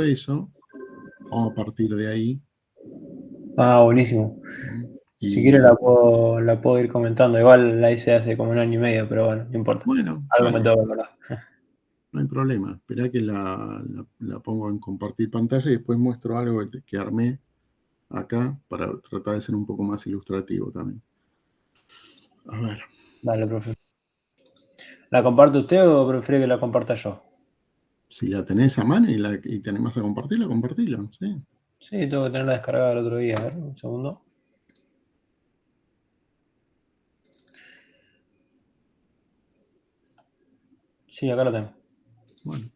eso, vamos a partir de ahí. Ah, buenísimo. Y, Si quieres la puedo ir comentando. Igual la hice hace como 1 año y medio, pero bueno, no importa. bueno, Algo me dale, tengo que acordar. no hay problema. Esperá que la pongo en compartir pantalla y después muestro algo que armé acá para tratar de ser un poco más ilustrativo también. A ver. Dale, profe. ¿La comparte usted o prefiere que la comparta yo? Si la tenés a mano y te animás a compartirla, compartila, ¿sí? Sí, tengo que tenerla descargada el otro día. A ver, un segundo. Sí, acá la tengo. Bueno.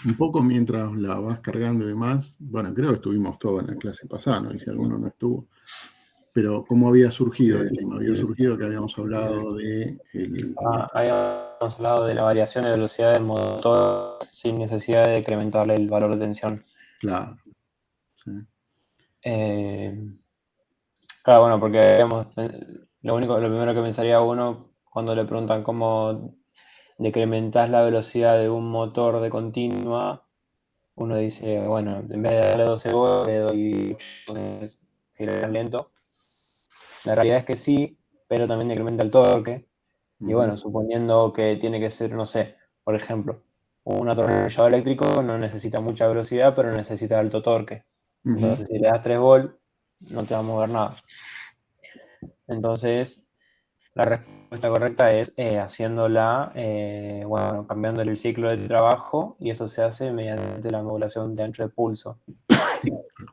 Un poco mientras la vas cargando y demás, bueno, creo que estuvimos todos en la clase pasada, ¿no? Y si alguno no estuvo. Pero ¿cómo había surgido el tema? Había surgido que habíamos hablado de Habíamos hablado de la variación de velocidad del motor sin necesidad de incrementarle el valor de tensión. Claro. Sí. Claro, bueno, porque lo primero que pensaría uno cuando le preguntan cómo decrementás la velocidad de un motor de continua, uno dice, bueno, en vez de darle 12 voltios, le doy 8, entonces gira lento. La realidad es que sí, pero también decrementa el torque. Y bueno, suponiendo que tiene que ser, no sé, por ejemplo, un atornillador eléctrico no necesita mucha velocidad, pero necesita alto torque. Entonces, si le das 3 volts, no te va a mover nada. Entonces, la respuesta correcta es haciéndola, bueno, cambiándole el ciclo de trabajo, y eso se hace mediante la modulación de ancho de pulso.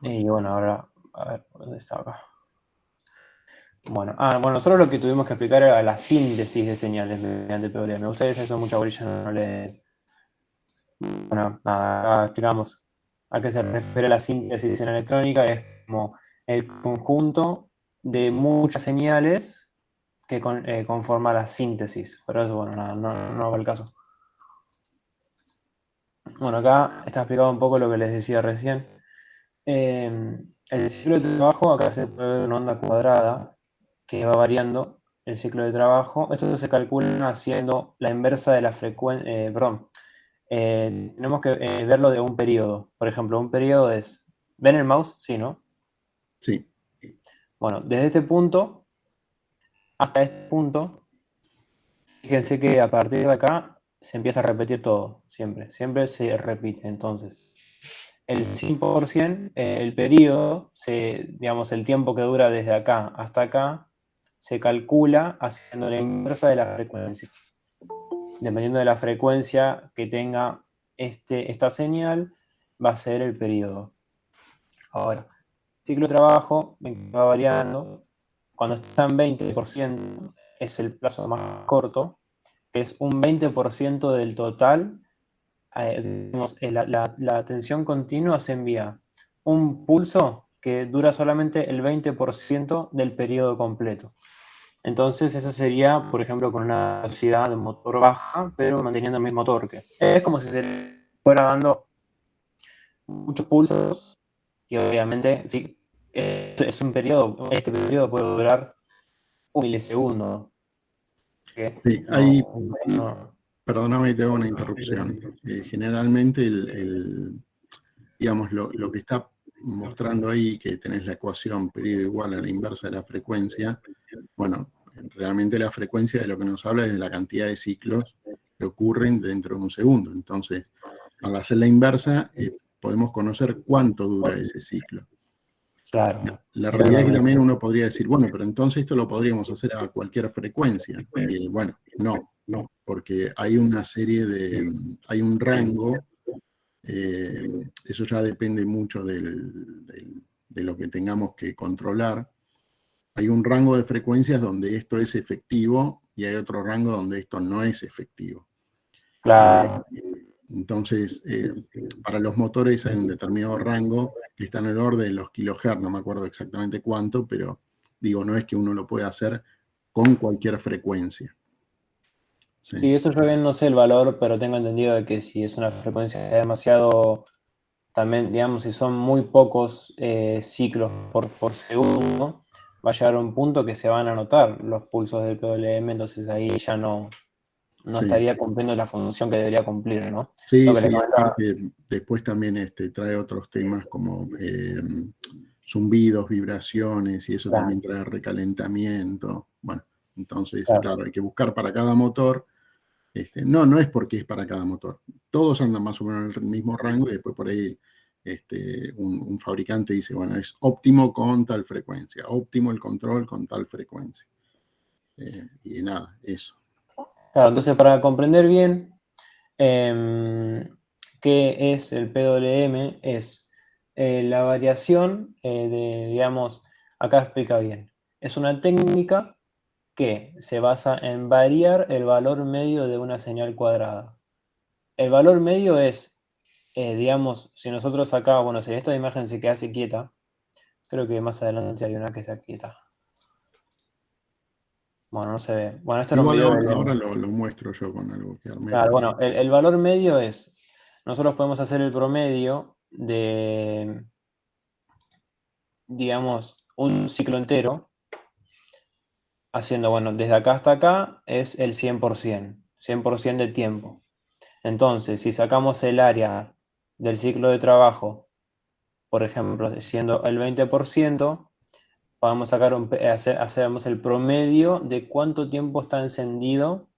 Y bueno, ahora, a ver, ¿dónde está acá? Bueno, nosotros lo que tuvimos que explicar era la síntesis de señales mediante PWM. Ustedes eso mucha bolilla no le... Bueno, nada, acá explicamos a qué se refiere la síntesis en electrónica. Es como el conjunto de muchas señales que conforma la síntesis. Pero eso, bueno, nada, no va el caso. Bueno, acá está explicado un poco lo que les decía recién. El ciclo de trabajo, acá se puede ver una onda cuadrada que va variando el ciclo de trabajo. Esto se calcula haciendo la inversa de la frecuencia, perdón, tenemos que verlo de un periodo. Por ejemplo, un periodo es, ¿ven el mouse? Sí, ¿no? Sí. Bueno, desde este punto hasta este punto, fíjense que a partir de acá se empieza a repetir todo, siempre se repite. Entonces, el 100%, el periodo, digamos, el tiempo que dura desde acá hasta acá, se calcula haciendo la inversa de la frecuencia. Dependiendo de la frecuencia que tenga esta señal, va a ser el periodo. Ahora, el ciclo de trabajo va variando. Cuando está en 20% es el plazo más corto, que es un 20% del total. Digamos, la tensión continua se envía un pulso que dura solamente el 20% del periodo completo. Entonces, eso sería, por ejemplo, con una velocidad de motor baja, pero manteniendo el mismo torque. Es como si se fuera dando muchos pulsos y obviamente es un periodo, este periodo puede durar un milisegundo. Que Sí, ahí, perdóname, te hago una interrupción. Generalmente, digamos, lo que está mostrando ahí, que tenés la ecuación periodo igual a la inversa de la frecuencia, bueno, realmente la frecuencia de lo que nos habla es de la cantidad de ciclos que ocurren dentro de un segundo. Entonces, al hacer la inversa, podemos conocer cuánto dura ese ciclo. Claro. La realidad es que también uno podría decir, bueno, pero entonces esto lo podríamos hacer a cualquier frecuencia. Y bueno, no, porque hay una serie hay un rango, eso ya depende mucho de lo que tengamos que controlar. Hay un rango de frecuencias donde esto es efectivo y hay otro rango donde esto no es efectivo. Claro. Entonces, para los motores hay un determinado rango que está en el orden de los kilohertz, no me acuerdo exactamente cuánto, pero digo, no es que uno lo pueda hacer con cualquier frecuencia. Sí, eso yo bien no sé el valor, pero tengo entendido de que si es una frecuencia demasiado, también, digamos, si son muy pocos ciclos por segundo, va a llegar a un punto que se van a notar los pulsos del PWM, entonces ahí ya no no Sí. estaría cumpliendo la función que debería cumplir, ¿no? Sí, Lo que le sí, comentaba. aparte después también trae otros temas como zumbidos, vibraciones, y eso Claro, también trae recalentamiento. Bueno, entonces, claro. claro, hay que buscar para cada motor. No es porque es para cada motor. Todos andan más o menos en el mismo rango y después por ahí un fabricante dice, bueno, es óptimo con tal frecuencia, óptimo el control con tal frecuencia. Y nada, eso. Claro, entonces para comprender bien qué es el PWM, es la variación digamos, acá explica bien. Es una técnica que se basa en variar el valor medio de una señal cuadrada. El valor medio es, digamos, si nosotros acá, bueno, si esta imagen se quedase quieta, creo que más adelante hay una que se quieta. Bueno, no se ve. Bueno, esto era un Igual video de ahora Lemo. lo muestro yo con algo que armé, Claro, pero bueno, el valor medio es, nosotros podemos hacer el promedio de, digamos, un ciclo entero, haciendo, bueno, desde acá hasta acá es el 100% de tiempo. Entonces, si sacamos el área del ciclo de trabajo, por ejemplo, siendo el 20%, podemos hacemos el promedio de cuánto tiempo está encendido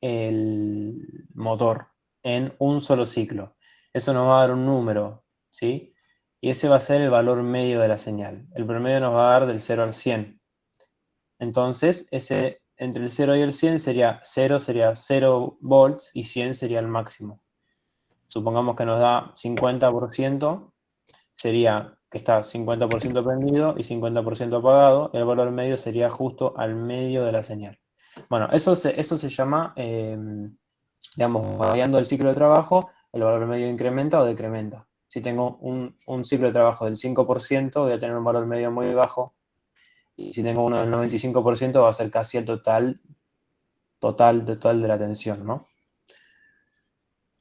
el motor en un solo ciclo. Eso nos va a dar un número, ¿sí? Y ese va a ser el valor medio de la señal. El promedio nos va a dar del 0 al 100. Entonces, entre el 0 y el 100 sería 0 volts y 100 sería el máximo. Supongamos que nos da 50%, sería que está 50% prendido y 50% apagado. El valor medio sería justo al medio de la señal. Bueno, eso se llama, digamos, variando el ciclo de trabajo, el valor medio incrementa o decrementa. Si tengo un ciclo de trabajo del 5%, voy a tener un valor medio muy bajo. Y si tengo uno del 95%, va a ser casi el total de la tensión, ¿no?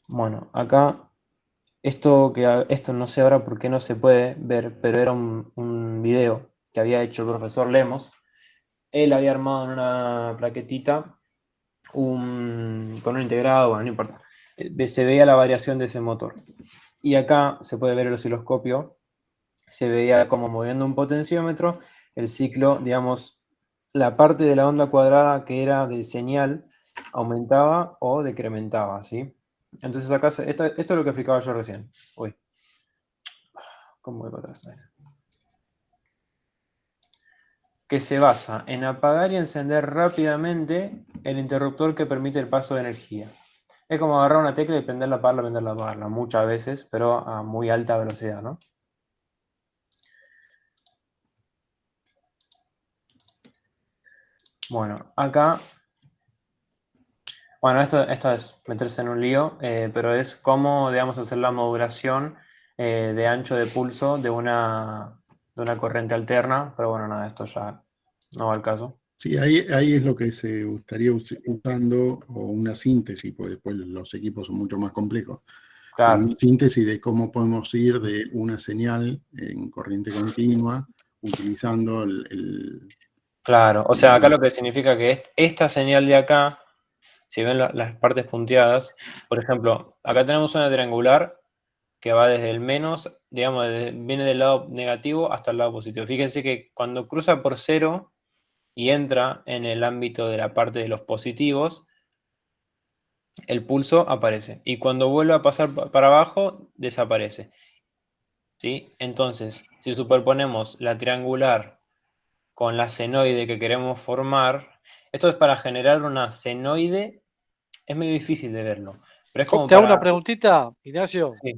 Bueno, acá, esto no sé ahora por qué no se puede ver, pero era un video que había hecho el profesor Lemos. Él había armado en una plaquetita con un integrado, bueno, no importa. Se veía la variación de ese motor. Y acá se puede ver el osciloscopio, se veía como moviendo un potenciómetro, el ciclo, digamos, la parte de la onda cuadrada que era de señal aumentaba o decrementaba, ¿sí? Entonces acá, esto es lo que explicaba yo recién. Uy, ¿cómo voy para atrás? Ahí está. Que se basa en apagar y encender rápidamente el interruptor que permite el paso de energía. Es como agarrar una tecla y prenderla, apagarla, muchas veces, pero a muy alta velocidad, ¿no? Bueno, acá, bueno, esto es meterse en un lío, pero es cómo, digamos, hacer la modulación de ancho de pulso de una corriente alterna, pero bueno, nada, esto ya no va al caso. sí, ahí es lo que se estaría usando, o una síntesis, porque después los equipos son mucho más complejos. Claro, Una síntesis de cómo podemos ir de una señal en corriente continua utilizando claro. O sea, acá lo que significa que esta señal de acá, si ven las partes punteadas, por ejemplo, acá tenemos una triangular que va desde el menos, digamos, viene del lado negativo hasta el lado positivo. Fíjense que cuando cruza por cero y entra en el ámbito de la parte de los positivos, el pulso aparece. Y cuando vuelve a pasar para abajo, desaparece. ¿Sí? Entonces, si superponemos la triangular con la senoide que queremos formar, esto es para generar una senoide, es medio difícil de verlo, pero es como Te hago una para... preguntita, Ignacio. Sí,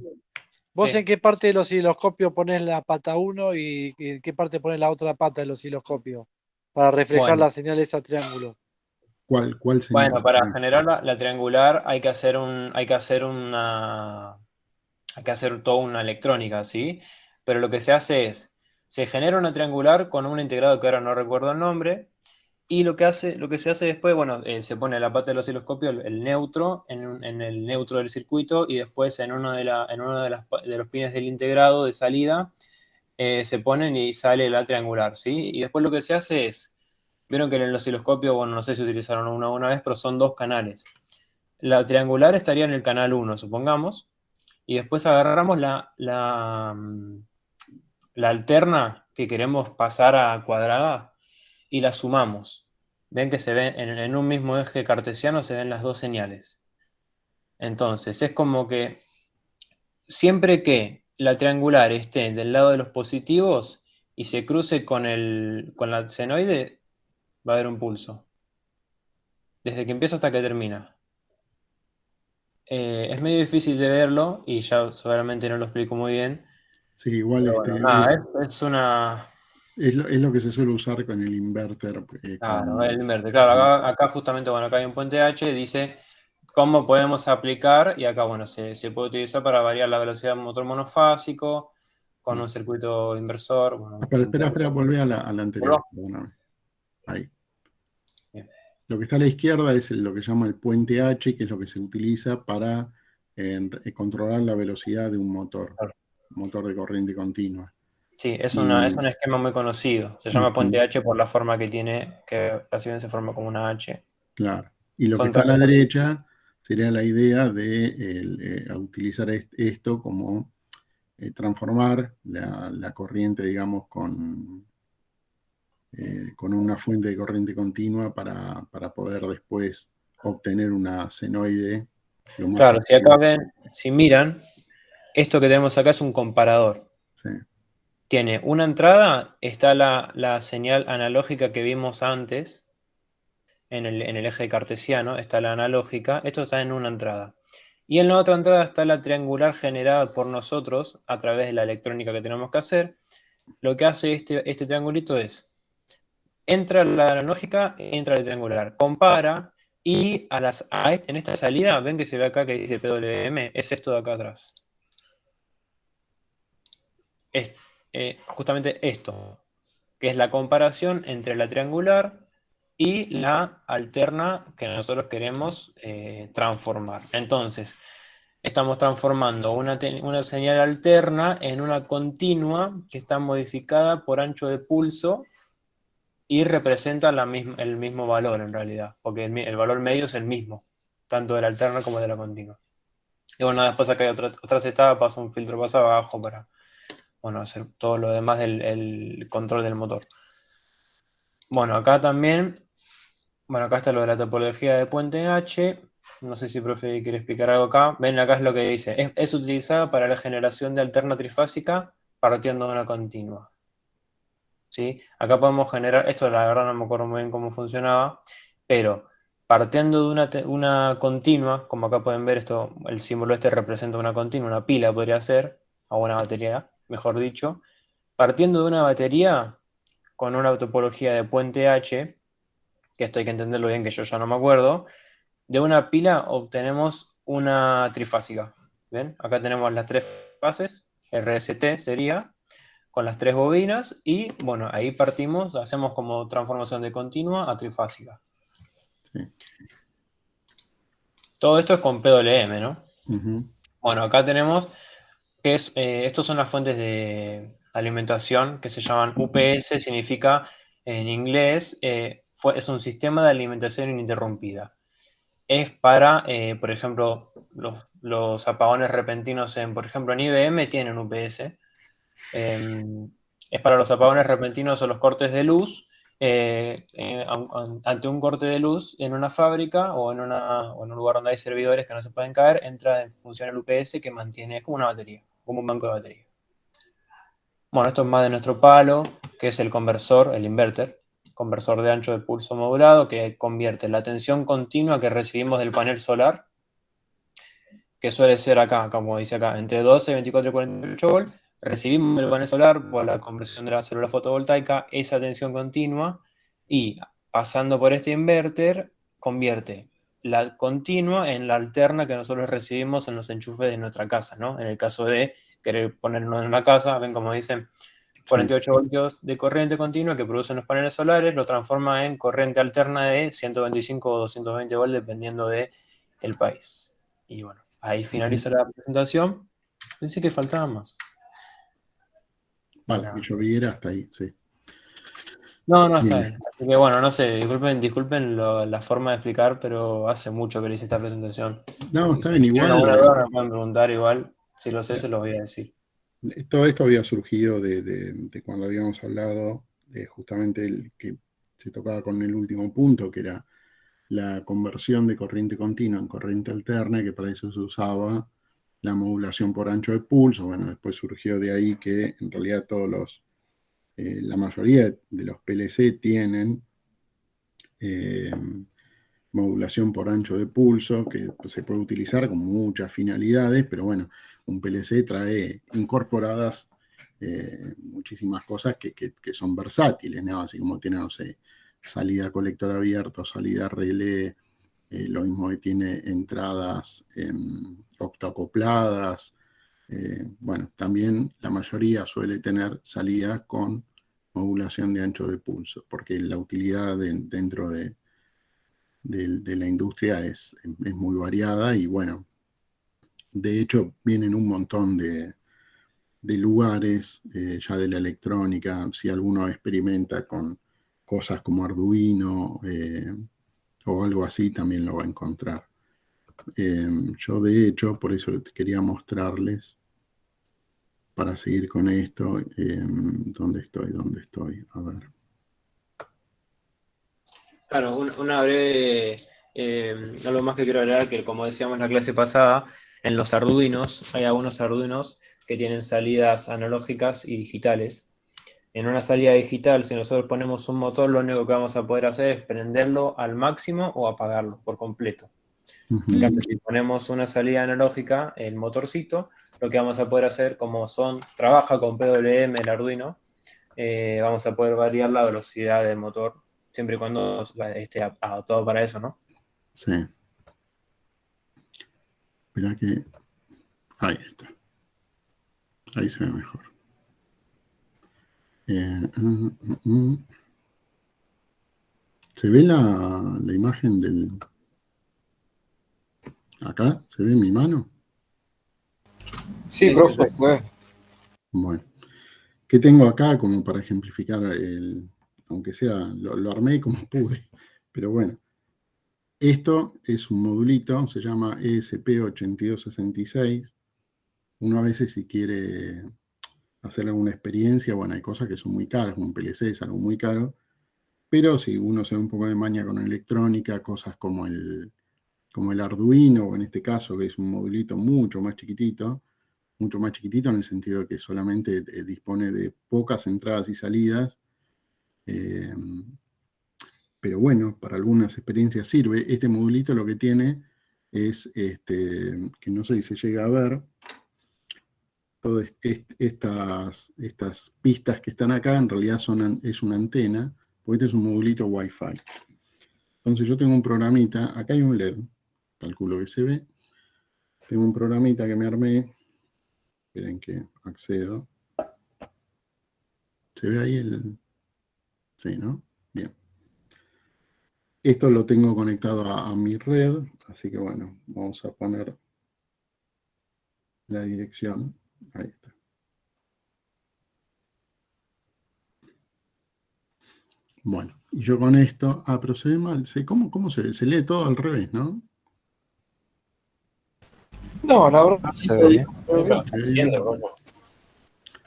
¿Vos en sí. qué parte del osciloscopio pones la pata 1 y en qué parte pones la otra pata del osciloscopio? Para reflejar Bueno, la señal esa triángulo. ¿Cuál bueno, señal? para generar la triangular hay que hacer toda una electrónica, ¿sí? Pero lo que se hace es, se genera una triangular con un integrado que ahora no recuerdo el nombre, y lo que se hace después, bueno, se pone la pata del osciloscopio, el neutro, en el neutro del circuito, y después en uno de los pines del integrado de salida, se ponen y sale la triangular, ¿sí? Y después lo que se hace es, vieron que en el osciloscopio, bueno, no sé si utilizaron una vez, pero son dos canales. la triangular estaría en el canal 1, supongamos, y después agarramos la alterna que queremos pasar a cuadrada y la sumamos. Ven que se ven en un mismo eje cartesiano, se ven las dos señales. Entonces, es como que siempre que la triangular esté del lado de los positivos y se cruce con la senoide, va a haber un pulso. Desde que empieza hasta que termina. Es medio difícil de verlo y ya seguramente no lo explico muy bien. Sí, igual Pero bueno, nada, es una... es lo que se suele usar con el inverter. Claro, el inverter. Claro, acá justamente, bueno, acá hay un puente H, dice cómo podemos aplicar, y acá, bueno, se puede utilizar para variar la velocidad del motor monofásico, con un circuito inversor. Bueno, Espera, volvé a la anterior, ¿Volvó? perdóname. Ahí. Bien. Lo que está a la izquierda es lo que llama el puente H, que es lo que se utiliza para controlar la velocidad de un Claro. motor de corriente continua. Sí, es Y, un esquema muy conocido. Se llama puente ujú, H por la forma que tiene, que casi bien se forma como una H. claro. Y lo que Son está a la tres. derecha sería la idea de utilizar esto como transformar la corriente, digamos, con una fuente de corriente continua para poder después obtener una senoide lo más Claro, si parecido. acá ven, si miran, esto que tenemos acá es un comparador. Sí, Tiene una entrada, está la señal analógica que vimos antes, en el eje cartesiano, está la analógica, esto está en una entrada. Y en la otra entrada está la triangular generada por nosotros a través de la electrónica que tenemos que hacer. Lo que hace este triangulito es, entra la analógica, entra la triangular, compara y en esta salida, ven que se ve acá que dice PWM, es esto de acá atrás. Es justamente esto, que es la comparación entre la triangular y la alterna que nosotros queremos transformar. Entonces, estamos transformando una señal alterna en una continua que está modificada por ancho de pulso y representa el mismo valor en realidad, porque el valor medio es el mismo, tanto de la alterna como de la continua. Y bueno, después acá hay otras etapas, un filtro más abajo para, bueno, hacer todo lo demás del el control del motor. Bueno, acá también, bueno, acá está lo de la topología de puente H. No sé si profe quiere explicar algo acá. Ven, acá es lo que dice. Es utilizada para la generación de alterna trifásica partiendo de una continua. ¿Sí? Acá podemos generar, esto la verdad no me acuerdo muy bien cómo funcionaba, pero partiendo de una continua, como acá pueden ver, esto, el símbolo este representa una continua, una pila podría ser, o una batería, mejor dicho. Partiendo de una batería con una topología de puente H, que esto hay que entenderlo bien, que yo ya no me acuerdo, de una pila obtenemos una trifásica. ¿Ven? Acá tenemos las tres fases, RST sería, con las tres bobinas, y bueno, ahí partimos, hacemos como transformación de continua a trifásica. sí. Todo esto es con PWM, ¿no? Ujú, Bueno, acá tenemos que estos son las fuentes de alimentación que se llaman UPS, significa en inglés, es un sistema de alimentación ininterrumpida. Es para, por ejemplo, los apagones repentinos por ejemplo, en IBM tienen UPS. Es para los apagones repentinos o los cortes de luz. Ante un corte de luz en una fábrica o en un lugar donde hay servidores que no se pueden caer, entra en función el UPS que mantiene, es como una batería, como un banco de batería. Bueno, esto es más de nuestro palo, que es el conversor, el inverter, conversor de ancho de pulso modulado, que convierte la tensión continua que recibimos del panel solar, que suele ser acá, como dice acá, entre 12, 24 y 48 volts, recibimos el panel solar por la conversión de la célula fotovoltaica, esa tensión continua, y pasando por este inverter, convierte la continua en la alterna que nosotros recibimos en los enchufes de nuestra casa, ¿no? En el caso de querer ponerlo en la casa, ven como dicen, sí. 48 voltios de corriente continua que producen los paneles solares, lo transforma en corriente alterna de 125 o 220 volts, dependiendo del país. Y bueno, ahí Ujú. finaliza la presentación. Pensé que faltaba más. Y Vale, que nada. lloviera hasta ahí, sí. No, está bien. Así que bueno, no sé, disculpen la forma de explicar, pero hace mucho que le hice esta presentación. No, Si está bien, tienen igual. alguna duda me pueden preguntar igual. Si lo sé, se los voy a decir. Todo esto había surgido de cuando habíamos hablado de justamente el que se tocaba con el último punto, que era la conversión de corriente continua en corriente alterna, que para eso se usaba la modulación por ancho de pulso. Bueno, después surgió de ahí que en realidad la mayoría de los PLC tienen eh, modulación por ancho de pulso, que se puede utilizar con muchas finalidades, pero bueno, un PLC trae incorporadas muchísimas cosas que son versátiles, ¿no? Así como tiene, no sé, salida colector abierto, salida relé, lo mismo que tiene entradas optoacopladas. Bueno, también la mayoría suele tener salidas con modulación de ancho de pulso, porque la utilidad dentro de la industria es muy variada y bueno, de hecho vienen un montón de lugares ya de la electrónica, si alguno experimenta con cosas como Arduino o algo así, también lo va a encontrar. Yo de hecho, por eso quería mostrarles, para seguir con esto, ¿dónde estoy? ¿Dónde estoy? A ver. Claro, una breve, algo más que quiero agregar, que como decíamos en la clase pasada, en los Arduinos, hay algunos Arduinos que tienen salidas analógicas y digitales. En una salida digital, si nosotros ponemos un motor, lo único que vamos a poder hacer es prenderlo al máximo o apagarlo por completo. En cambio, si ponemos una salida analógica, el motorcito, lo que vamos a poder hacer, como trabaja con PWM el Arduino, vamos a poder variar la velocidad del motor, siempre y cuando esté adaptado para eso, ¿no? Sí. Espera que... Ahí está. Ahí se ve mejor. ¿Se ve la imagen del... Acá? ¿Se ve mi mano? Sí, profe, pues. Bueno. ¿Qué tengo acá como para ejemplificar aunque sea, lo armé como pude, pero bueno. Esto es un modulito, se llama ESP8266. Uno a veces si quiere hacer alguna experiencia, bueno, hay cosas que son muy caras, un PLC es algo muy caro, pero si uno se da un poco de maña con electrónica, cosas como el Arduino, o en este caso, que es un modulito mucho más chiquitito en el sentido de que solamente dispone de pocas entradas y salidas, pero bueno, para algunas experiencias sirve. Este modulito lo que tiene es, que no sé si se llega a ver, todas estas pistas que están acá, en realidad es una antena, porque este es un modulito Wi-Fi. Entonces yo tengo un programita, acá hay un LED, calculo que se ve, tengo un programita que me armé, esperen que accedo. ¿Se ve ahí el...? Sí, ¿no? Bien. Esto lo tengo conectado a mi red, así que bueno, vamos a poner la dirección. Ahí está. Bueno, y yo con esto... Ah, pero se ve mal. ¿Cómo se ve? Se lee todo al revés, ¿no? No, la verdad sí se ve bien.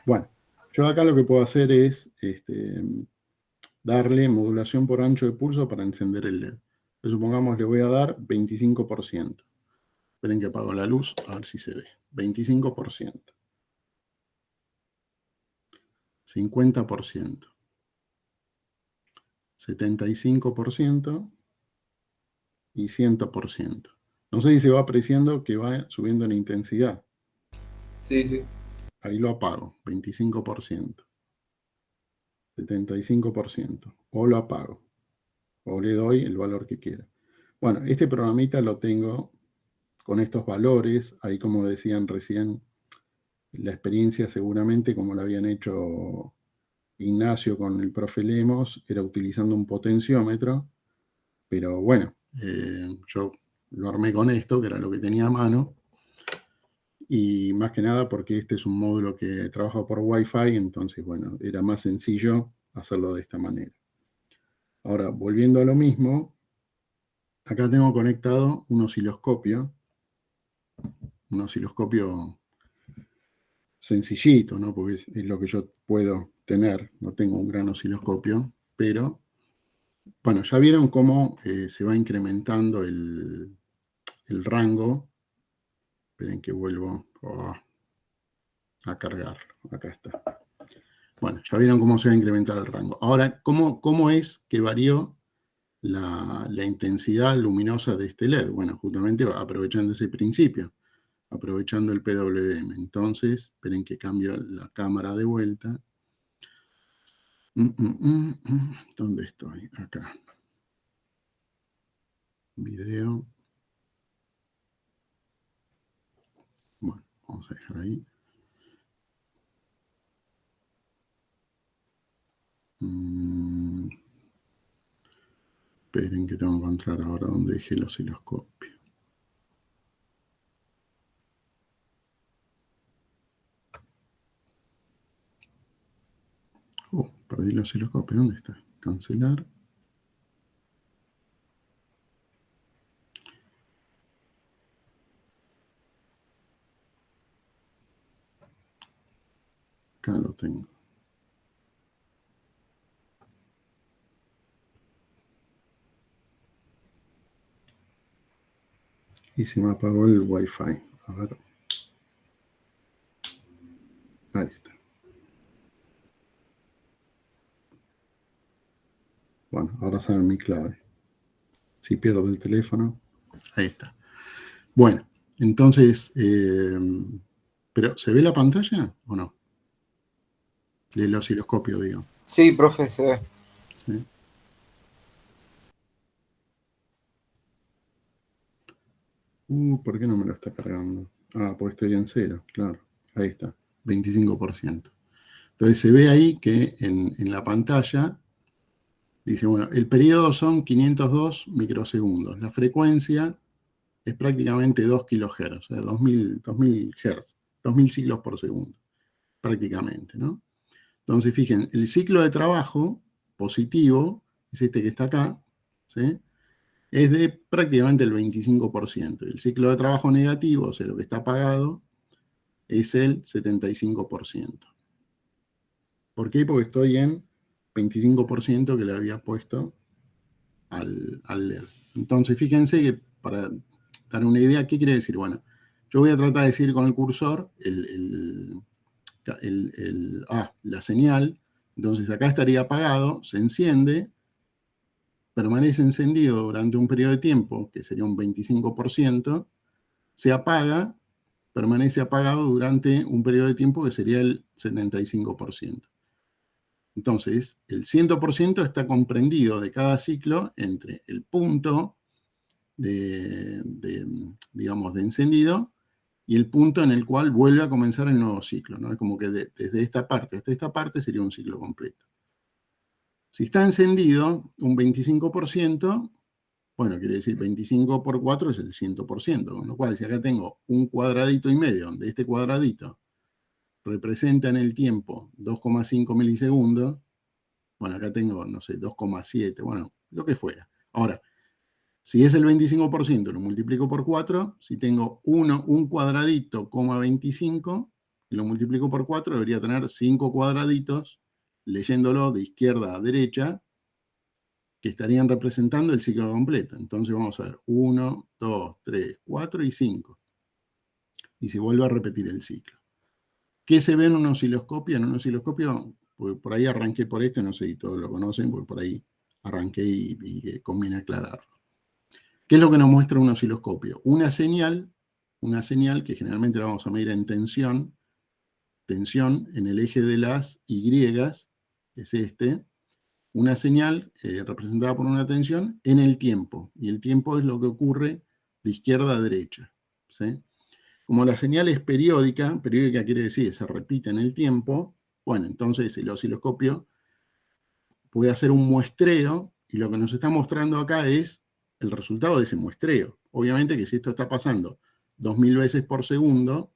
Bueno, yo acá lo que puedo hacer es darle modulación por ancho de pulso para encender el LED. Entonces, supongamos le voy a dar 25%. Esperen que apago la luz, a ver si se ve. 25%. 50%. 75% y 100%. No sé si se va apreciando que va subiendo en intensidad. Sí, sí. Ahí lo apago, 25%. 75%. O lo apago. O le doy el valor que quiera. Bueno, este programita lo tengo con estos valores. Ahí, como decían recién, la experiencia seguramente, como lo habían hecho Ignacio con el profe Lemos, era utilizando un potenciómetro. Pero bueno, yo lo armé con esto, que era lo que tenía a mano. Y más que nada porque este es un módulo que trabaja por Wi-Fi, entonces, bueno, era más sencillo hacerlo de esta manera. Ahora, volviendo a lo mismo, acá tengo conectado un osciloscopio sencillito, ¿no? Porque es lo que yo puedo tener, no tengo un gran osciloscopio, pero, bueno, ya vieron cómo se va incrementando el rango. Esperen que vuelvo a cargarlo, acá está. Bueno, ya vieron cómo se va a incrementar el rango. Ahora, ¿cómo es que varió la intensidad luminosa de este LED? Bueno, justamente aprovechando ese principio, aprovechando el PWM. Entonces, esperen que cambio la cámara de vuelta. ¿Dónde estoy? Acá. Video. Bueno, vamos a dejar ahí. Esperen que tengo que encontrar ahora donde dejé el osciloscopio. Perdí el osciloscopio. ¿Dónde está? Cancelar. Acá lo tengo. Y se me apagó el Wi-Fi. A ver. Ahí está. Bueno, ahora saben mi clave. Si pierdo el teléfono, ahí está. Bueno, entonces, ¿pero se ve la pantalla o no? Del osciloscopio, digo. Sí, profe, se ve. ¿Sí? ¿Por qué no me lo está cargando? Ah, porque estoy en cero, claro. Ahí está, 25%. Entonces se ve ahí que en la pantalla dice, bueno, el periodo son 502 microsegundos. La frecuencia es prácticamente 2 kHz, o sea, 2000 Hz, 2000 ciclos por segundo, prácticamente, ¿no? Entonces, fíjense, el ciclo de trabajo positivo, es este que está acá, ¿sí? Es de prácticamente el 25%. El ciclo de trabajo negativo, o sea, lo que está apagado, es el 75%. ¿Por qué? Porque estoy en 25% que le había puesto al LED. Entonces, fíjense que para dar una idea, ¿qué quiere decir? Bueno, yo voy a tratar de decir con el cursor la señal. Entonces, acá estaría apagado, se enciende, permanece encendido durante un periodo de tiempo, que sería un 25%, se apaga, permanece apagado durante un periodo de tiempo que sería el 75%. Entonces, el 100% está comprendido de cada ciclo entre el punto digamos, de encendido y el punto en el cual vuelve a comenzar el nuevo ciclo, ¿no? Es como que desde esta parte hasta esta parte sería un ciclo completo. Si está encendido un 25%, bueno, quiere decir 25 por 4 es el 100%, con lo cual si acá tengo un cuadradito y medio, donde este cuadradito representa en el tiempo 2,5 milisegundos, bueno, acá tengo, no sé, 2,7, bueno, lo que fuera. Ahora, si es el 25%, lo multiplico por 4, si tengo un cuadradito, 25, y lo multiplico por 4, debería tener 5 cuadraditos, leyéndolo de izquierda a derecha, que estarían representando el ciclo completo. Entonces vamos a ver 1, 2, 3, 4 y 5. Y se vuelve a repetir el ciclo. ¿Qué se ve en un osciloscopio? En un osciloscopio, pues por ahí arranqué por este, no sé si todos lo conocen, porque por ahí arranqué y conviene aclararlo. ¿Qué es lo que nos muestra un osciloscopio? Una señal que generalmente la vamos a medir en tensión en el eje de las Y, es este, una señal representada por una tensión en el tiempo, y el tiempo es lo que ocurre de izquierda a derecha, ¿sí? Como la señal es periódica quiere decir que se repite en el tiempo, bueno, entonces el osciloscopio puede hacer un muestreo, y lo que nos está mostrando acá es el resultado de ese muestreo. Obviamente que si esto está pasando 2000 veces por segundo,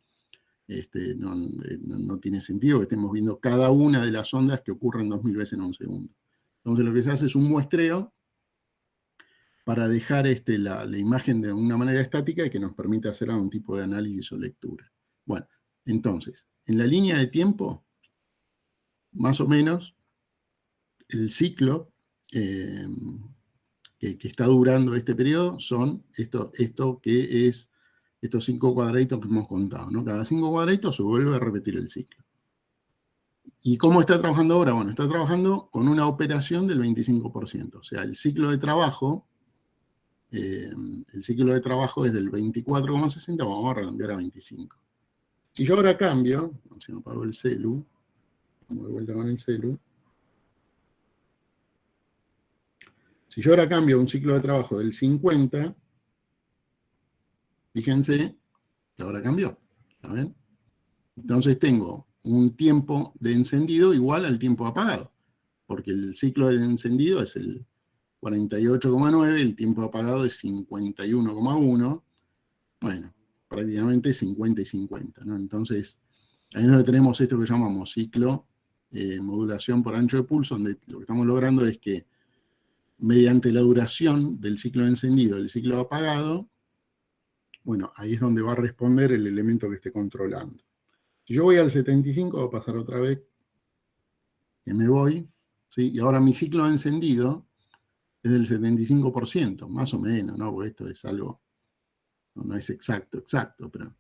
no tiene sentido que estemos viendo cada una de las ondas que ocurren 2000 veces en un segundo. Entonces lo que se hace es un muestreo para dejar la imagen de una manera estática y que nos permita hacer algún tipo de análisis o lectura. Bueno, entonces, en la línea de tiempo, más o menos, el ciclo que está durando este periodo son estos 5 cuadraditos que hemos contado, ¿no? Cada 5 cuadraditos se vuelve a repetir el ciclo. ¿Y cómo está trabajando ahora? Bueno, está trabajando con una operación del 25%. O sea, el ciclo de trabajo es del 24,60, vamos a redondear a 25. Si yo ahora cambio, si me apago el celu, vamos de vuelta con el celu. Si yo ahora cambio un ciclo de trabajo del 50, fíjense que ahora cambió. ¿Está bien? Entonces tengo un tiempo de encendido igual al tiempo apagado, porque el ciclo de encendido es el 48,9, el tiempo apagado es 51,1. Bueno, prácticamente 50 y 50, ¿no? Entonces, ahí es donde tenemos esto que llamamos ciclo, modulación por ancho de pulso, donde lo que estamos logrando es que mediante la duración del ciclo de encendido y el ciclo de apagado, bueno, ahí es donde va a responder el elemento que esté controlando. Si yo voy al 75, va a pasar otra vez que me voy, ¿sí? Y ahora mi ciclo de encendido es del 75%, más o menos, ¿no? Porque esto es algo, no es exacto, pero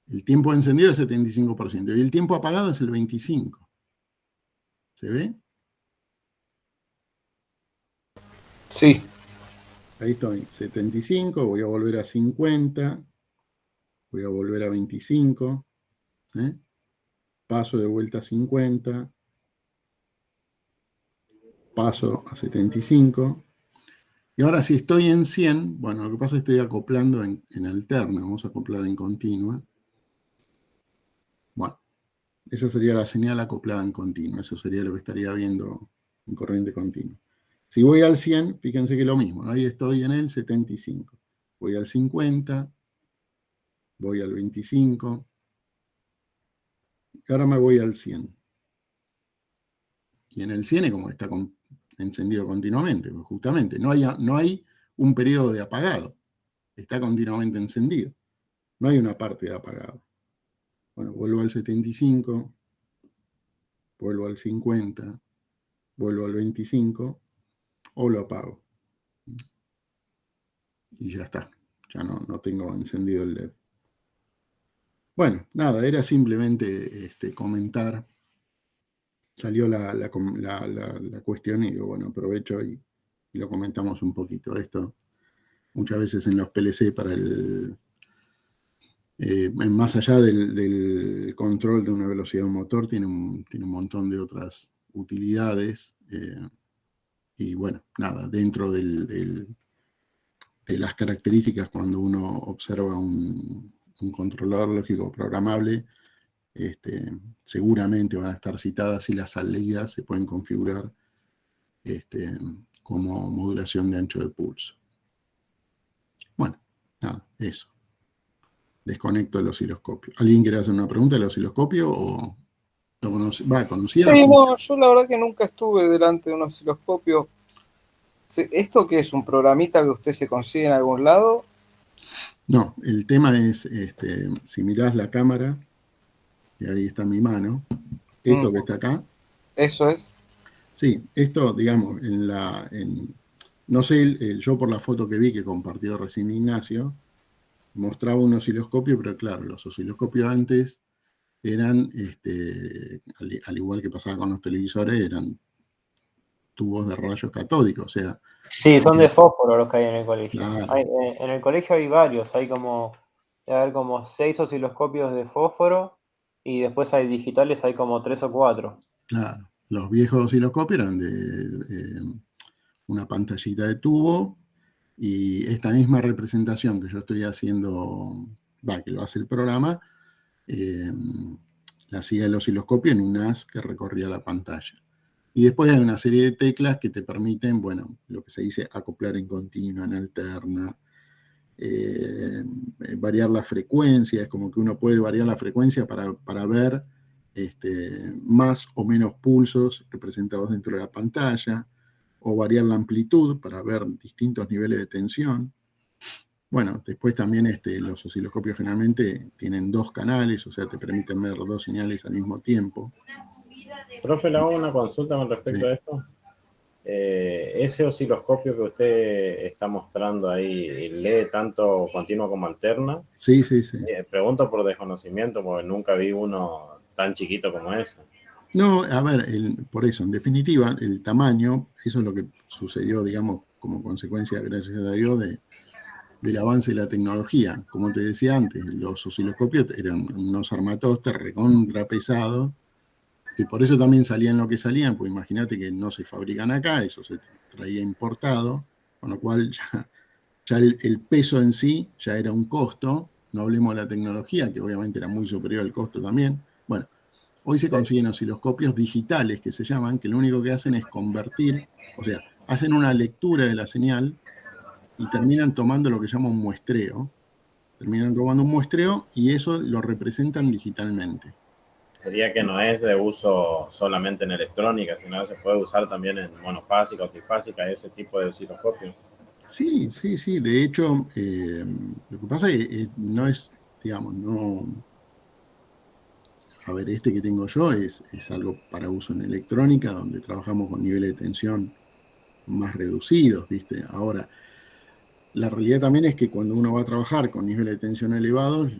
el tiempo de encendido es el 75%, y el tiempo apagado es el 25%. ¿Se ve? Sí. Ahí estoy, 75, voy a volver a 50, voy a volver a 25, ¿sí? Paso de vuelta a 50, paso a 75, y ahora si estoy en 100, bueno, lo que pasa es que estoy acoplando en alterna, vamos a acoplar en continua. Bueno, esa sería la señal acoplada en continua, eso sería lo que estaría viendo en corriente continua. Si voy al 100, fíjense que es lo mismo, ahí estoy en el 75. Voy al 50, voy al 25, y ahora me voy al 100. Y en el 100 es como está encendido continuamente, pues justamente, no hay un periodo de apagado, está continuamente encendido, no hay una parte de apagado. Bueno, vuelvo al 75, vuelvo al 50, vuelvo al 25, o lo apago. Y ya está, ya no tengo encendido el LED. Bueno, nada, era simplemente comentar. Salió la cuestión y digo, bueno, aprovecho y lo comentamos un poquito. Esto muchas veces en los PLC para más allá del control de una velocidad de un motor, tiene un montón de otras utilidades. Y bueno, nada, dentro de las características cuando uno observa un controlador lógico programable, seguramente van a estar citadas y las salidas se pueden configurar como modulación de ancho de pulso. Bueno, nada, eso. Desconecto el osciloscopio. ¿Alguien quiere hacer una pregunta del osciloscopio o lo conocía? Sí, no, yo la verdad que nunca estuve delante de un osciloscopio. ¿Esto qué es? ¿Un programita que usted se consigue en algún lado? No, el tema es, si mirás la cámara, y ahí está mi mano, esto que está acá. Eso es. Sí, esto, digamos, no sé, yo por la foto que vi que compartió recién Ignacio, mostraba un osciloscopio, pero claro, los osciloscopios antes eran, al igual que pasaba con los televisores, eran tubos de rayos catódicos, o sea... Sí, son de fósforo los que hay en el colegio. Claro. En el colegio hay varios, debe haber como 6 osciloscopios de fósforo y después hay digitales, hay como 3 o 4. Claro, los viejos osciloscopios eran de una pantallita de tubo, y esta misma representación que yo estoy haciendo, que lo hace el programa, la hacía el osciloscopio en un haz que recorría la pantalla. Y después hay una serie de teclas que te permiten, bueno, lo que se dice acoplar en continua, en alterna, variar la frecuencia, es como que uno puede variar la frecuencia para ver más o menos pulsos representados dentro de la pantalla, o variar la amplitud para ver distintos niveles de tensión. Bueno, después también los osciloscopios generalmente tienen 2 canales, o sea, te permiten ver 2 señales al mismo tiempo. Profe, le hago una consulta con respecto Sí. a esto. Ese osciloscopio que usted está mostrando ahí, ¿lee tanto continuo como alterna? Sí. Pregunto por desconocimiento, porque nunca vi uno tan chiquito como ese. No, a ver, por eso, en definitiva, el tamaño, eso es lo que sucedió, digamos, como consecuencia, gracias a Dios, del avance de la tecnología. Como te decía antes, los osciloscopios eran unos armatostes recontra pesados, que por eso también salían lo que salían, pues imagínate que no se fabrican acá, eso se traía importado, con lo cual ya el peso en sí ya era un costo, no hablemos de la tecnología, que obviamente era muy superior al costo también. Bueno, hoy se consiguen osciloscopios digitales que se llaman, que lo único que hacen es convertir, o sea, hacen una lectura de la señal y terminan tomando lo que llama un muestreo. Terminan tomando un muestreo y eso lo representan digitalmente. Sería que no es de uso solamente en electrónica, sino que se puede usar también en monofásica o trifásica, ese tipo de osciloscopio. Sí. De hecho, lo que pasa es que no es, digamos, no. A ver, este que tengo yo es algo para uso en electrónica, donde trabajamos con niveles de tensión más reducidos, ¿viste? Ahora, la realidad también es que cuando uno va a trabajar con niveles de tensión elevados,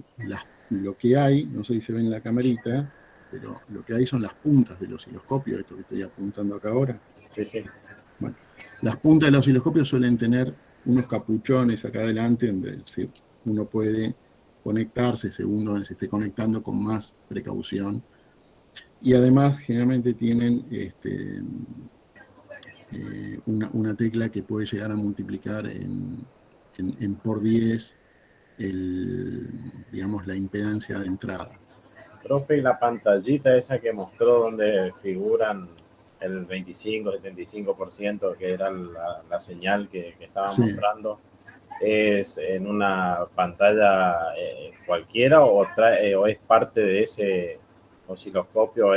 lo que hay, no sé si se ve en la camarita, pero lo que hay son las puntas del osciloscopio, esto que estoy apuntando acá ahora. Sí. Bueno, las puntas del osciloscopio suelen tener unos capuchones acá adelante donde uno puede conectarse según donde se esté conectando con más precaución. Y además, generalmente tienen una tecla que puede llegar a multiplicar en por 10 digamos, la impedancia de entrada. Profe, y la pantallita esa que mostró donde figuran el 25-75% que era la señal que estaban Sí. mostrando, ¿es en una pantalla cualquiera o es parte de ese osciloscopio?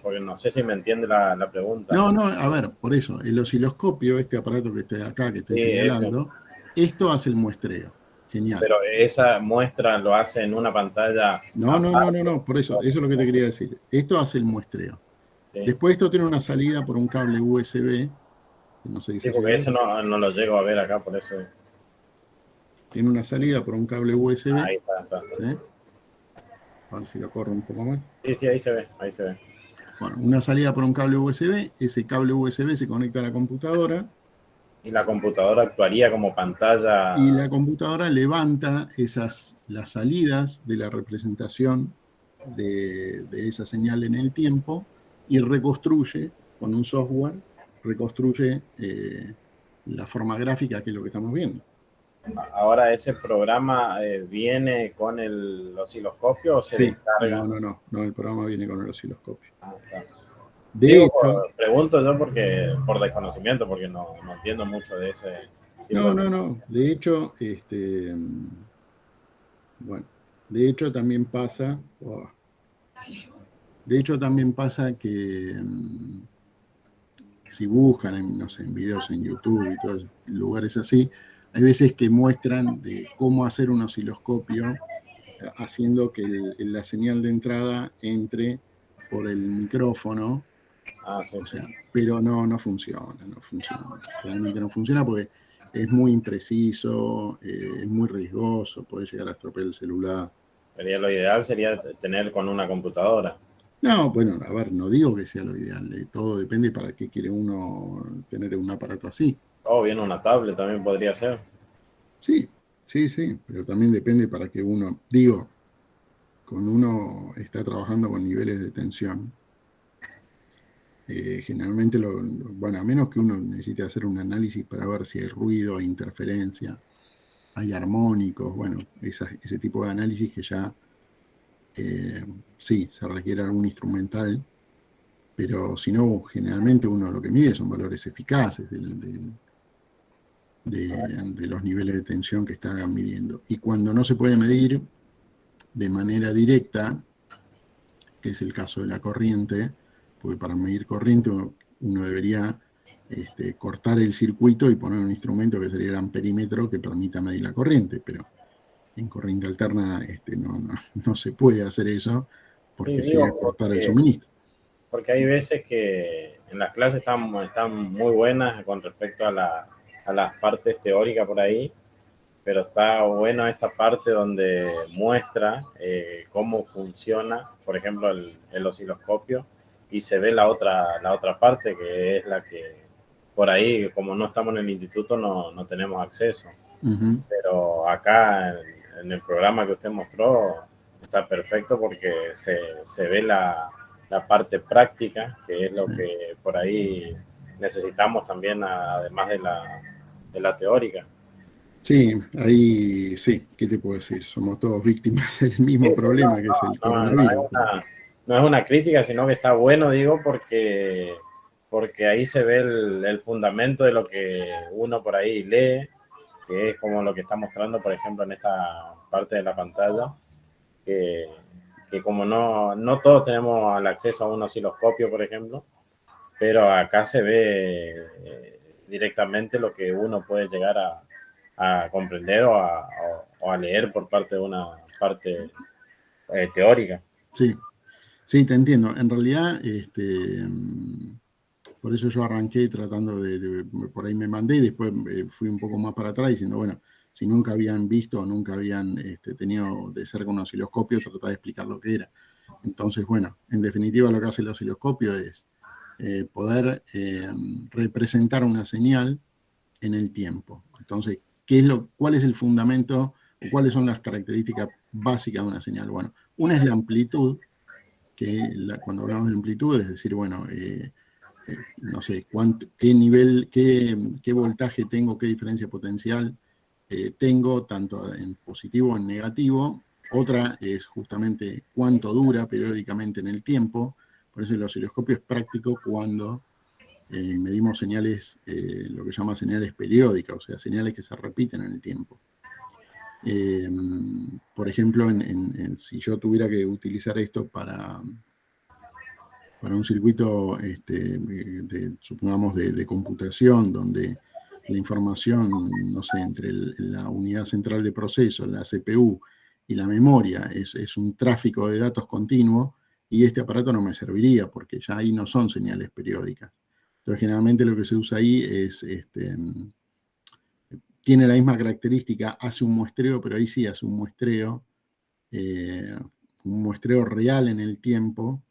Porque no sé si me entiende la pregunta. No, a ver, por eso, el osciloscopio, este aparato que está acá, que estoy Sí, ese. señalando, esto hace el muestreo. Genial. Pero esa muestra lo hace en una pantalla No, aparte. por eso es lo que te quería decir. Esto hace el muestreo. Sí. Después esto tiene una salida por un cable USB, que no sé si Sí, se porque llega a eso ver. no lo llego a ver acá, por eso. Tiene una salida por un cable USB, Ahí está. ¿sí? A ver si lo corro un poco más. Sí, ahí se ve. Bueno, una salida por un cable USB, ese cable USB se conecta a la computadora Y la computadora actuaría como pantalla. y la computadora levanta las salidas de la representación de esa señal en el tiempo y reconstruye, con un software, reconstruye la forma gráfica que es lo que estamos viendo. Ahora, ¿ese programa viene con el osciloscopio o se Sí, descarga? no, el programa viene con el osciloscopio. Está. De Digo, hecho, pregunto yo por desconocimiento, porque no entiendo mucho de ese tipo de... de hecho, bueno, de hecho también pasa, que si buscan, no sé, en videos en YouTube y todos lugares así, hay veces que muestran de cómo hacer un osciloscopio haciendo que la señal de entrada entre por el micrófono, Sí. o sea, pero no funciona, realmente no funciona porque es muy impreciso, es muy riesgoso, puede llegar a estropear el celular. Lo ideal sería tener con una computadora. No, bueno, a ver, no digo que sea lo ideal, todo depende para qué quiere uno tener un aparato así. O bien una tablet también podría ser. Sí, pero también depende para qué uno, digo, cuando uno está trabajando con niveles de tensión, generalmente, bueno, a menos que uno necesite hacer un análisis para ver si hay ruido, hay interferencia, hay armónicos, bueno, ese tipo de análisis que ya, sí, se requiere algún instrumental, pero si no, generalmente uno lo que mide son valores eficaces de los niveles de tensión que está midiendo. Y cuando no se puede medir de manera directa, que es el caso de la corriente, porque para medir corriente uno debería cortar el circuito y poner un instrumento que sería el amperímetro que permita medir la corriente, pero en corriente alterna no se puede hacer eso porque Sí, digo, sería cortar el suministro. porque hay veces que en las clases están muy buenas con respecto a las partes teóricas por ahí, pero está bueno esta parte donde muestra cómo funciona, por ejemplo, el osciloscopio, y se ve la otra parte, que es la que por ahí, como no estamos en el instituto, no tenemos acceso. Uh-huh. Pero acá en el programa que usted mostró está perfecto porque se ve la parte práctica, que es lo que por ahí necesitamos también, además de la teórica. Sí, ahí sí, ¿qué te puedo decir? Somos todos víctimas del mismo problema que es el coronavirus. No es una crítica, sino que está bueno, digo, porque ahí se ve el fundamento de lo que uno por ahí lee, que es como lo que está mostrando, por ejemplo, en esta parte de la pantalla, que como no todos tenemos el acceso a un osciloscopio, por ejemplo, pero acá se ve directamente lo que uno puede llegar a comprender o a leer por parte de una parte teórica. Sí, sí, te entiendo. En realidad, por eso yo arranqué tratando por ahí me mandé y después fui un poco más para atrás diciendo, bueno, si nunca habían visto o nunca habían tenido de cerca un osciloscopio, tratar de explicar lo que era. Entonces, bueno, en definitiva lo que hace el osciloscopio es poder representar una señal en el tiempo. Entonces, ¿cuál es el fundamento o cuáles son las características básicas de una señal? Bueno, una es la amplitud, que cuando hablamos de amplitud es decir, bueno, no sé, qué nivel, qué voltaje tengo, qué diferencia potencial tengo, tanto en positivo o en negativo. Otra es justamente cuánto dura periódicamente en el tiempo. Por eso el osciloscopio es práctico cuando medimos señales, lo que se llama señales periódicas, o sea, señales que se repiten en el tiempo. Por ejemplo, si yo tuviera que utilizar esto para un circuito, supongamos, de computación, donde la información, no sé, entre la unidad central de proceso, la CPU y la memoria, es un tráfico de datos continuo, y este aparato no me serviría, porque ya ahí no son señales periódicas. Entonces, generalmente lo que se usa ahí tiene la misma característica, hace un muestreo, pero ahí sí hace un muestreo real en el tiempo,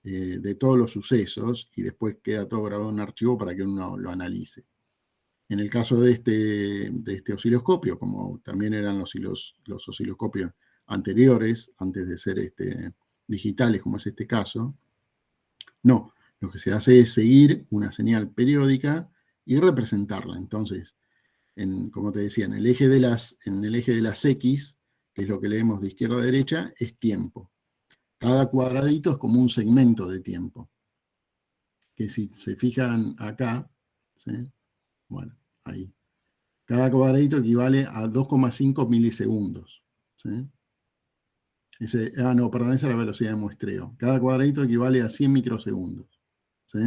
de todos los sucesos, y después queda todo grabado en un archivo para que uno lo analice. En el caso de este osciloscopio, como también eran los osciloscopios anteriores, antes de ser digitales, como es este caso, no, lo que se hace es seguir una señal periódica y representarla. Entonces, como te decía, en el eje de las X, que es lo que leemos de izquierda a derecha, es tiempo. Cada cuadradito es como un segmento de tiempo, que si se fijan acá, ¿sí? Bueno, ahí. Cada cuadradito equivale a 2,5 milisegundos. ¿Sí? No, perdón, esa es la velocidad de muestreo. Cada cuadradito equivale a 100 microsegundos. ¿Sí?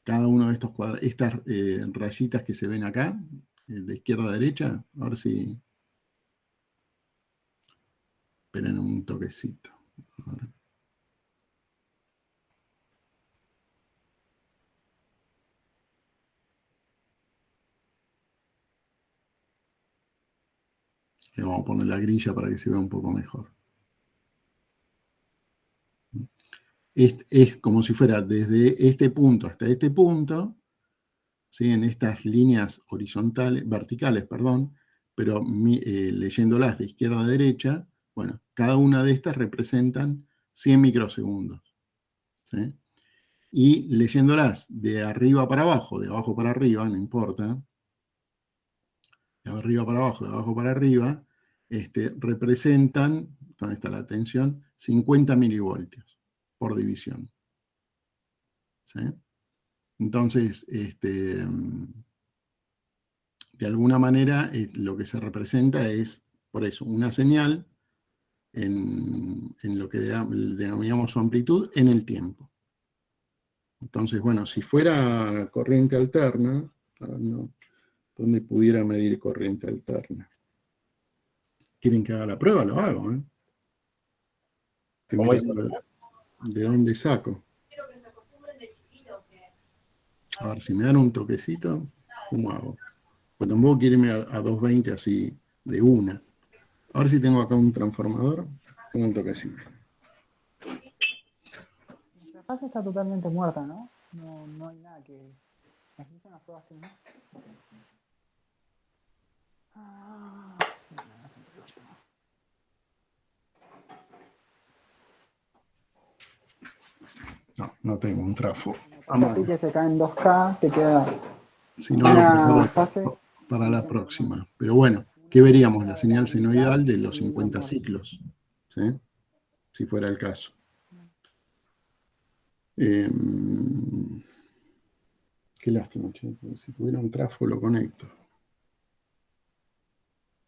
Cada uno de estas rayitas que se ven acá, de izquierda a derecha, a ver si... Esperen un toquecito. A ver. Le vamos a poner la grilla para que se vea un poco mejor. Es como si fuera desde este punto hasta este punto, ¿sí? En estas líneas verticales, pero leyéndolas de izquierda a derecha, bueno, cada una de estas representan 100 microsegundos. ¿Sí? Y leyéndolas de arriba para abajo, de abajo para arriba, no importa, de arriba para abajo, de abajo para arriba, representan, ¿dónde está la tensión? 50 milivoltios por división. ¿Sí? Entonces, de alguna manera, lo que se representa es, por eso, una señal en lo que denominamos su amplitud en el tiempo. Entonces, bueno, si fuera corriente alterna, no, ¿dónde pudiera medir corriente alterna? ¿Quieren que haga la prueba? Lo hago, ¿eh? ¿Cómo dice? ¿De dónde saco? A ver, si me dan un toquecito, ¿cómo hago? Pues tampoco quiero irme a 220 así de una. A ver si tengo acá un transformador. Tengo un toquecito. La fase está totalmente muerta, ¿no? No hay nada que... ¿Necesitan las pruebas que no? No, no tengo un trafo. Así que se cae en 2K, te queda Si no, una fase... para la próxima. Pero bueno, ¿qué veríamos? La señal senoidal de los 50 ciclos, ¿sí? Si fuera el caso. Qué lástima, che, porque si tuviera un trafo lo conecto.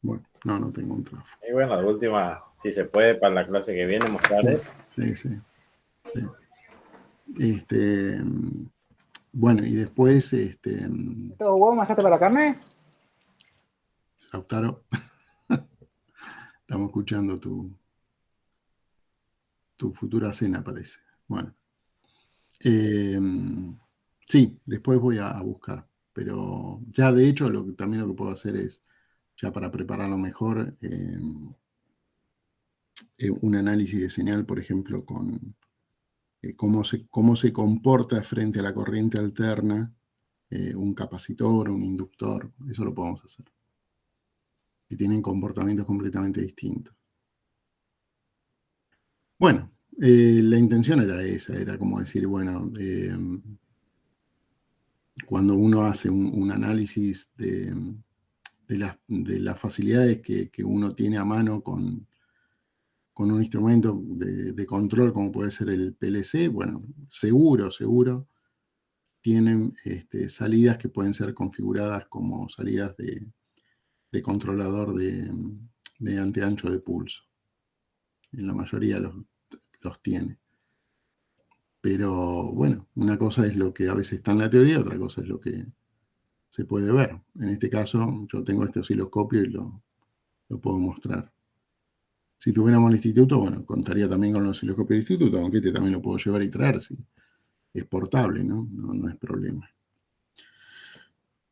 Bueno, no tengo un trafo. Y bueno, de última, si se puede para la clase que viene mostrar. Sí. Bueno, y después, ¿Todo huevo majaste para la carne? Lautaro, estamos escuchando tu futura cena, parece. Bueno. Sí, después voy a buscar. Pero ya de hecho también lo que puedo hacer es, ya para prepararlo mejor, un análisis de señal, por ejemplo, con cómo se comporta frente a la corriente alterna un capacitor, un inductor. Eso lo podemos hacer. Que tienen comportamientos completamente distintos. Bueno, la intención era esa, era como decir, bueno, cuando uno hace un análisis de las facilidades que uno tiene a mano con un instrumento de control como puede ser el PLC, bueno, seguro tienen salidas que pueden ser configuradas como salidas de controlador mediante ancho de pulso. En la mayoría los tiene. Pero bueno, una cosa es lo que a veces está en la teoría, otra cosa es lo que se puede ver. En este caso, yo tengo este osciloscopio y lo puedo mostrar. Si tuviéramos el instituto, bueno, contaría también con el osciloscopio del instituto, aunque este también lo puedo llevar y traer, si es portable, ¿no? No es problema.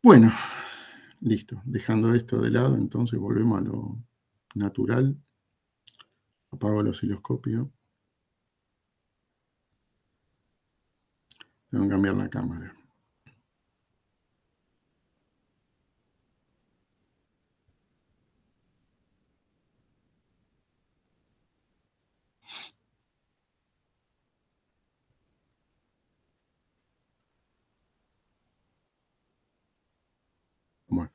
Bueno, listo. Dejando esto de lado, entonces volvemos a lo natural. Apago el osciloscopio. Tengo que cambiar la cámara. Bueno,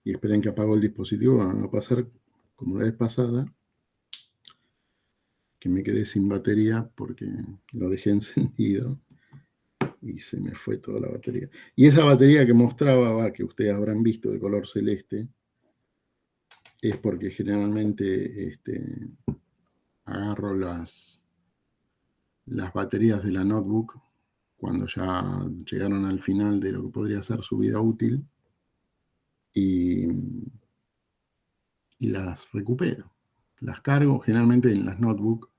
y esperen que apago el dispositivo. Va a pasar como la vez pasada, que me quedé sin batería porque lo dejé encendido y se me fue toda la batería. Y esa batería que mostraba, que ustedes habrán visto de color celeste, es porque generalmente agarro las baterías de la notebook cuando ya llegaron al final de lo que podría ser su vida útil y las recupero. Las cargo generalmente en las notebook.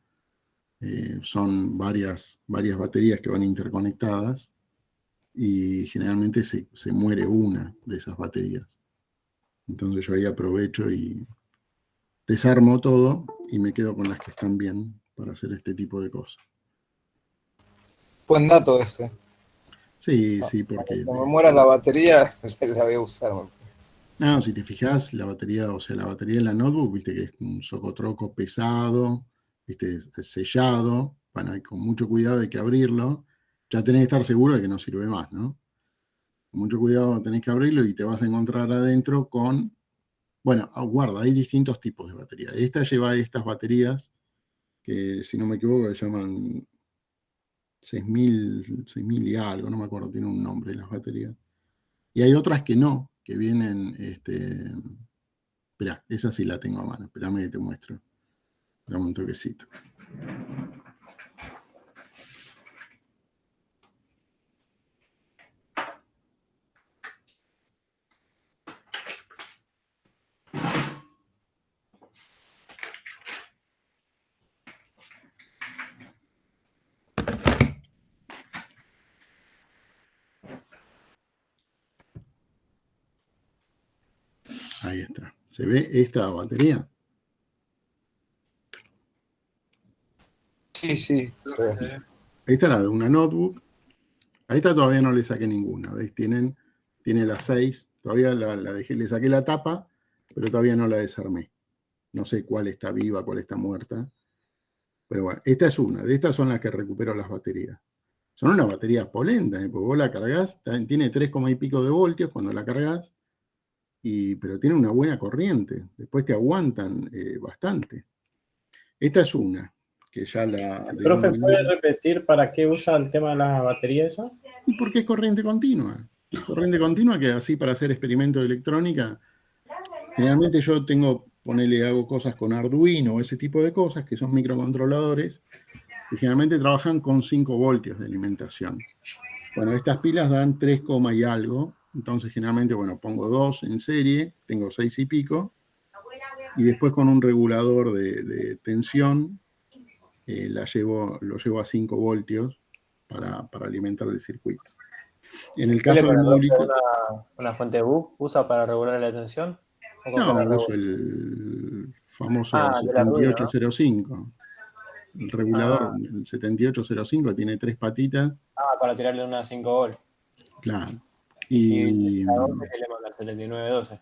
Son varias baterías que van interconectadas y generalmente se muere una de esas baterías. Entonces yo ahí aprovecho y desarmo todo y me quedo con las que están bien para hacer este tipo de cosas. Buen dato ese. Sí, porque... Cuando me muera la batería, la voy a usar. No, si te fijas, la batería, o sea, la batería en la notebook, viste que es un socotroco pesado, viste, es sellado. Bueno, hay con mucho cuidado hay que abrirlo. Ya tenés que estar seguro de que no sirve más, ¿no? Con mucho cuidado tenés que abrirlo y te vas a encontrar adentro con... Bueno, guarda, hay distintos tipos de baterías. Esta lleva estas baterías que, si no me equivoco, se llaman 6000 y algo, no me acuerdo, tiene un nombre las baterías. Y hay otras que no, que vienen... Esperá, esa sí la tengo a mano, esperame que te muestro. Dame un toquecito. Ahí está. ¿Se ve esta batería? Sí, sí. Esta es la de una notebook. A esta todavía no le saqué ninguna. ¿Ves? Tiene las 6. Todavía la dejé, le saqué la tapa, pero todavía no la desarmé. No sé cuál está viva, cuál está muerta. Pero bueno, esta es una. De estas son las que recupero las baterías. Son unas baterías polentas, porque vos la cargas, tiene 3, y pico de voltios cuando la cargas, pero tiene una buena corriente. Después te aguantan bastante. Esta es una, que ya la... Profe, ¿puede repetir para qué usa el tema de la batería esa? Porque es corriente continua. Es corriente continua que así para hacer experimentos de electrónica, generalmente yo hago cosas con Arduino o ese tipo de cosas, que son microcontroladores, y generalmente trabajan con 5 voltios de alimentación. Bueno, estas pilas dan 3, y algo, entonces generalmente, bueno, pongo 2 en serie, tengo 6 y pico, y después con un regulador de tensión, lo llevo a 5 voltios para alimentar el circuito. En el caso del modulito... ¿Una fuente de bus usa para regular la tensión? No, uso el famoso 7805. ¿No? El regulador, el 7805, tiene 3 patitas. Para tirarle una 5 volt. Claro. Y si a 12, ¿qué le manda? El 7912.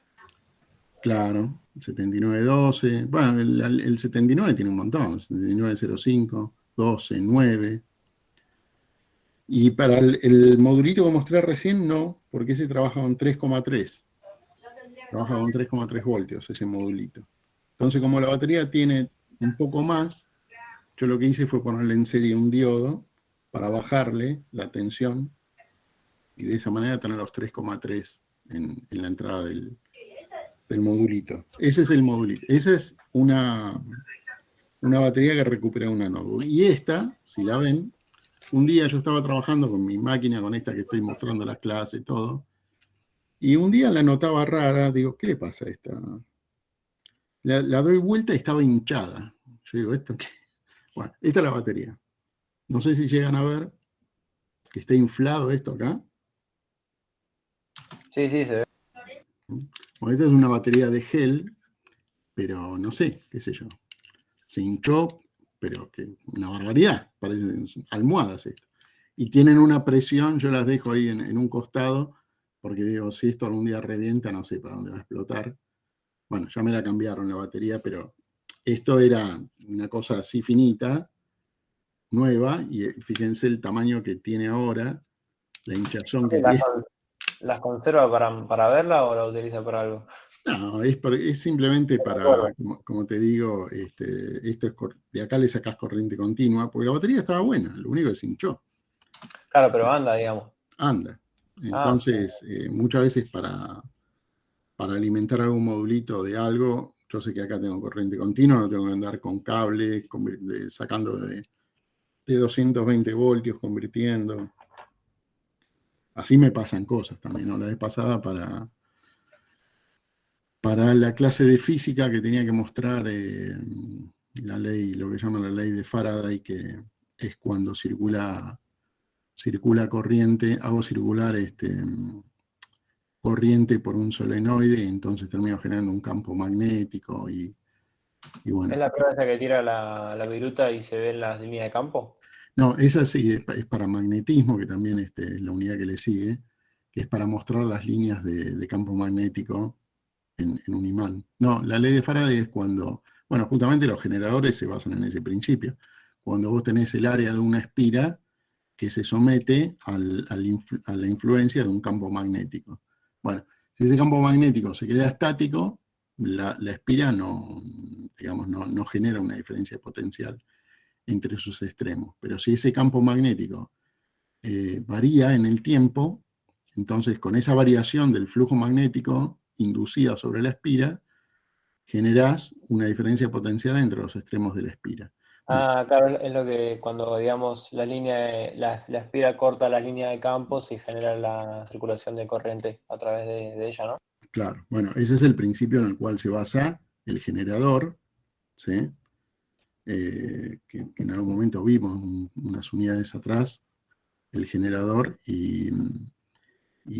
Claro, 7912. Bueno, el 79 tiene un montón. 7905, 12, 9. Y para el modulito que mostré recién, no, porque ese trabaja con 3,3. Trabaja con 3,3 voltios ese modulito. Entonces, como la batería tiene un poco más, yo lo que hice fue ponerle en serie un diodo para bajarle la tensión y de esa manera tener los 3,3 en la entrada del modulito. Ese es el modulito. Esa es una batería que recupera una notebook. Y esta, si la ven, un día yo estaba trabajando con mi máquina, con esta que estoy mostrando las clases y todo, y un día la notaba rara, digo, ¿qué le pasa a esta? La doy vuelta y estaba hinchada. Yo digo, ¿esto qué? Bueno, esta es la batería. No sé si llegan a ver que está inflado esto acá. Sí, se ve. Bueno, esta es una batería de gel, pero no sé, qué sé yo. Se hinchó, pero que una barbaridad. Parecen almohadas esto. Y tienen una presión, yo las dejo ahí en un costado, porque digo, si esto algún día revienta, no sé para dónde va a explotar. Bueno, ya me la cambiaron la batería, pero esto era una cosa así finita, nueva, y fíjense el tamaño que tiene ahora, la hinchazón que tiene. ¿Las conserva para verla o la utiliza para algo? No, es simplemente para, como te digo, esto es de acá le sacás corriente continua, porque la batería estaba buena, lo único que se hinchó. Claro, pero anda, digamos. Anda. Entonces, muchas veces para alimentar algún modulito de algo, yo sé que acá tengo corriente continua, no tengo que andar con cables, sacando de 220 voltios, convirtiendo. Así me pasan cosas también, ¿no? La vez pasada para la clase de física que tenía que mostrar la ley, lo que llaman la ley de Faraday, que es cuando circula corriente, hago circular corriente por un solenoide, y entonces termino generando un campo magnético y bueno. ¿Es la prueba esa que tira la viruta y se ven las líneas de campo? No, esa sí es para magnetismo, que también es la unidad que le sigue, que es para mostrar las líneas de campo magnético en un imán. No, la ley de Faraday es cuando, bueno, justamente los generadores se basan en ese principio. Cuando vos tenés el área de una espira que se somete a la influencia de un campo magnético. Bueno, si ese campo magnético se queda estático, la espira no genera una diferencia potencial entre sus extremos. Pero si ese campo magnético varía en el tiempo, entonces con esa variación del flujo magnético inducida sobre la espira, generás una diferencia potencial entre los extremos de la espira. Claro, es lo que cuando, digamos, la espira corta la línea de campo, se genera la circulación de corriente a través de ella, ¿no? Claro, bueno, ese es el principio en el cual se basa el generador, ¿sí? Que en algún momento vimos unas unidades atrás, el generador, y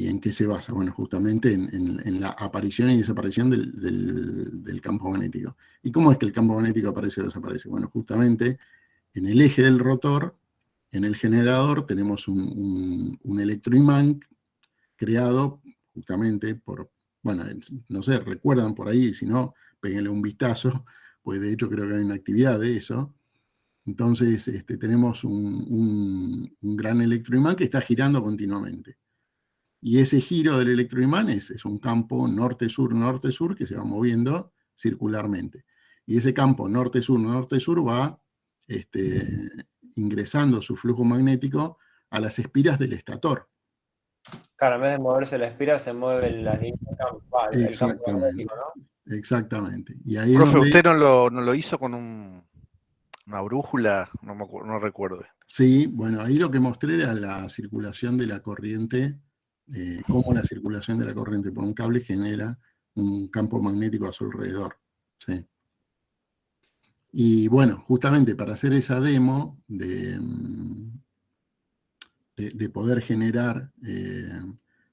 en qué se basa. Bueno, justamente en la aparición y desaparición del campo magnético. ¿Y cómo es que el campo magnético aparece o desaparece? Bueno, justamente en el eje del rotor, en el generador, tenemos un electroimán creado justamente por, bueno, no sé, recuerdan por ahí, si no, péguenle un vistazo, pues de hecho creo que hay una actividad de eso. Entonces tenemos un gran electroimán que está girando continuamente. Y ese giro del electroimán es un campo norte-sur que se va moviendo circularmente. Y ese campo norte-sur va ingresando su flujo magnético a las espiras del estator. Claro, en vez de moverse la espira, se mueve la línea de campo, el campo magnético, ¿no? Exactamente. Y ahí Profe, donde, ¿usted no lo hizo con una brújula? No recuerdo. sí, bueno, ahí lo que mostré era la circulación de la corriente, cómo la circulación de la corriente por un cable genera un campo magnético a su alrededor. ¿Sí? Y bueno, justamente para hacer esa demo de poder generar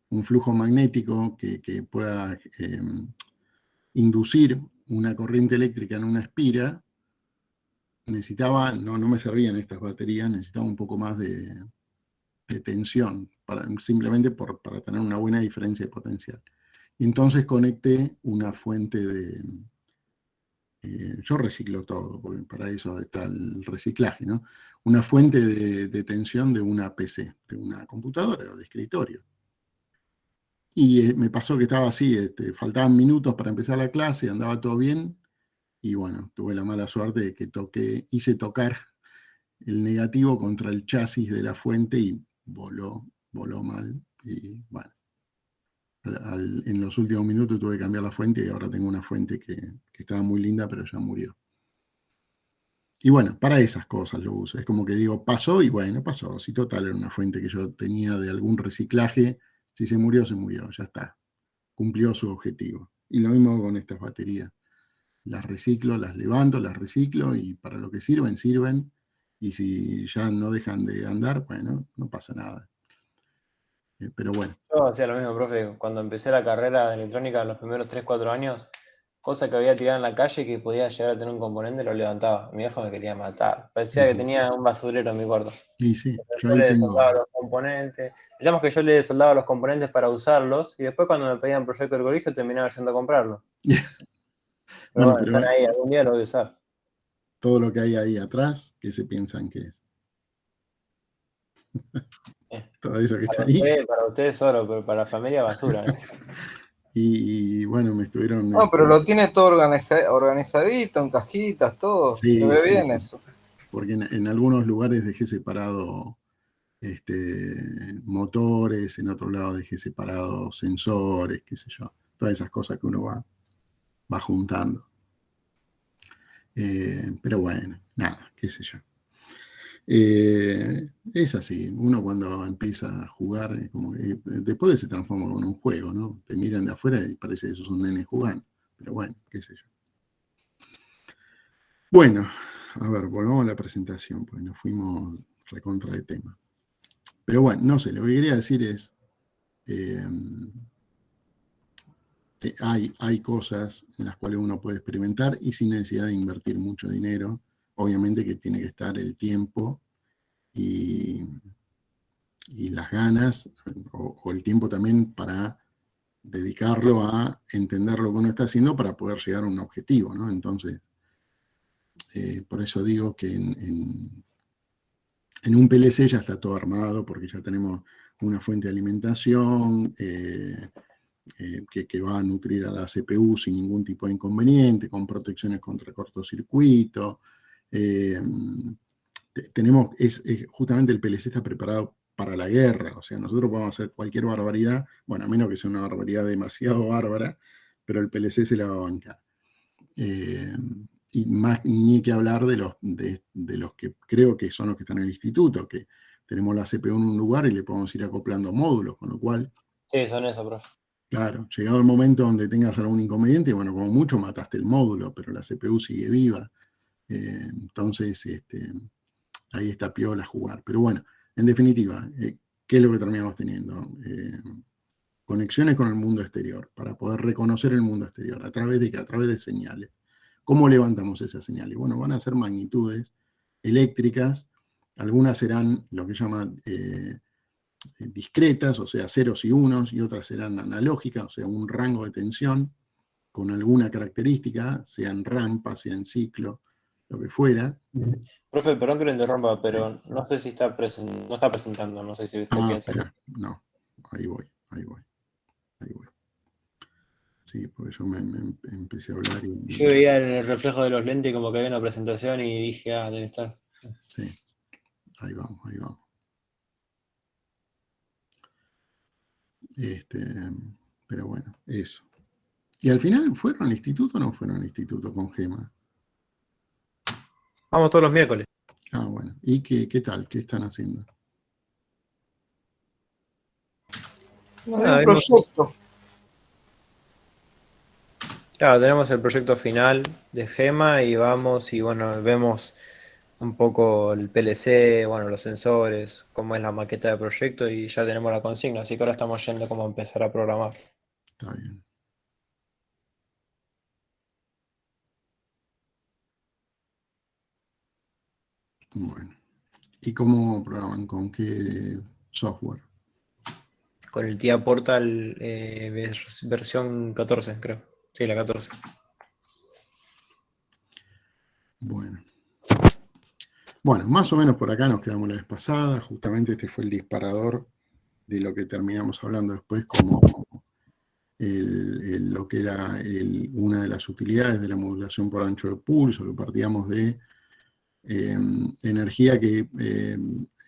un flujo magnético que pueda inducir una corriente eléctrica en una espira, necesitaba, no me servían estas baterías, necesitaba un poco más de tensión, simplemente para tener una buena diferencia de potencial. Y entonces conecté una fuente de... yo reciclo todo, porque para eso está el reciclaje, ¿no? Una fuente de tensión de una PC, de una computadora o de escritorio. Y me pasó que estaba así, faltaban minutos para empezar la clase, andaba todo bien, y bueno, tuve la mala suerte de que hice tocar el negativo contra el chasis de la fuente y voló mal. Y bueno, en los últimos minutos tuve que cambiar la fuente y ahora tengo una fuente que estaba muy linda, pero ya murió. Y bueno, para esas cosas lo uso. Es como que digo, pasó y bueno, pasó. Si total era una fuente que yo tenía de algún reciclaje, si se murió, ya está. Cumplió su objetivo. Y lo mismo con estas baterías. Las reciclo, las levanto, las reciclo y para lo que sirven, sirven. Y si ya no dejan de andar, bueno, no pasa nada. Pero bueno. Yo hacía lo mismo, profe. Cuando empecé la carrera de electrónica en los primeros 3-4 años, cosa que había tirado en la calle que podía llegar a tener un componente, lo levantaba. Mi viejo me quería matar. Parecía que tenía un basurero en mi cuarto. Y sí, yo Yo ahí le tengo... desoldaba los componentes. Digamos que yo le desoldaba los componentes para usarlos y después cuando me pedían proyecto del colegio terminaba yendo a comprarlo. Pero bueno, están ahí, algún día lo voy a usar. Todo lo que hay ahí atrás, ¿qué se piensan que es? Todo eso que está ahí. Para ustedes oro, pero para la familia basura. Y bueno, me estuvieron... No, pero lo tiene todo organizadito, en cajitas, todo. Sí, Se ve sí, bien sí. eso. Porque en algunos lugares dejé separado motores, en otro lado dejé separado sensores, qué sé yo. Todas esas cosas que uno va juntando. Pero bueno, nada, qué sé yo. Es así, uno cuando empieza a jugar, como que después se transforma en un juego, ¿no? Te miran de afuera y parece que sos un nene jugando, pero bueno, qué sé yo. Bueno, a ver, volvamos a la presentación, pues nos fuimos recontra de tema. Pero bueno, no sé, lo que quería decir es, hay cosas en las cuales uno puede experimentar y sin necesidad de invertir mucho dinero. Obviamente que tiene que estar el tiempo y las ganas, o el tiempo también para dedicarlo a entender lo que uno está haciendo para poder llegar a un objetivo, ¿no? Entonces, por eso digo que en un PLC ya está todo armado, porque ya tenemos una fuente de alimentación que va a nutrir a la CPU sin ningún tipo de inconveniente, con protecciones contra cortocircuito. Justamente el PLC está preparado para la guerra, o sea, nosotros podemos hacer cualquier barbaridad, bueno, a menos que sea una barbaridad demasiado bárbara, pero el PLC se la va a bancar. Y más ni que hablar de los que creo que son los que están en el instituto, que tenemos la CPU en un lugar y le podemos ir acoplando módulos, con lo cual, Sí, son eso, profe. claro, llegado el momento donde tengas algún inconveniente, bueno, como mucho mataste el módulo, pero la CPU sigue viva. Entonces, ahí está piola jugar. Pero bueno, en definitiva, ¿qué es lo que terminamos teniendo? Conexiones con el mundo exterior, para poder reconocer el mundo exterior. ¿A través de qué? A través de señales. ¿Cómo levantamos esas señales? Bueno, van a ser magnitudes eléctricas, algunas serán lo que llaman discretas, o sea, ceros y unos, y otras serán analógicas, o sea, un rango de tensión con alguna característica, sea en rampa, sea en ciclo, lo que fuera. Profe, perdón que lo interrumpa, pero no sé si está no está presentando, no sé si usted piensa que... Espera, no, ahí voy. Sí, porque yo me empecé a hablar y... Yo veía en el reflejo de los lentes como que había una presentación y dije, debe estar. Sí, ahí vamos. Pero bueno, eso. ¿Y al final fueron al instituto o no fueron al instituto con Gema? Vamos todos los miércoles. Ah, bueno. ¿Y qué tal? ¿Qué están haciendo? Nos dio un proyecto. Claro, tenemos el proyecto final de Gema y vamos y bueno, vemos un poco el PLC, bueno, los sensores, cómo es la maqueta de proyecto y ya tenemos la consigna, así que ahora estamos yendo como a empezar a programar. Está bien. Bueno. ¿Y cómo programan? ¿Con qué software? Con el TIA Portal versión 14, creo. Sí, la 14. Bueno, más o menos por acá nos quedamos la vez pasada. Justamente este fue el disparador de lo que terminamos hablando después como lo que era una de las utilidades de la modulación por ancho de pulso, que partíamos de energía que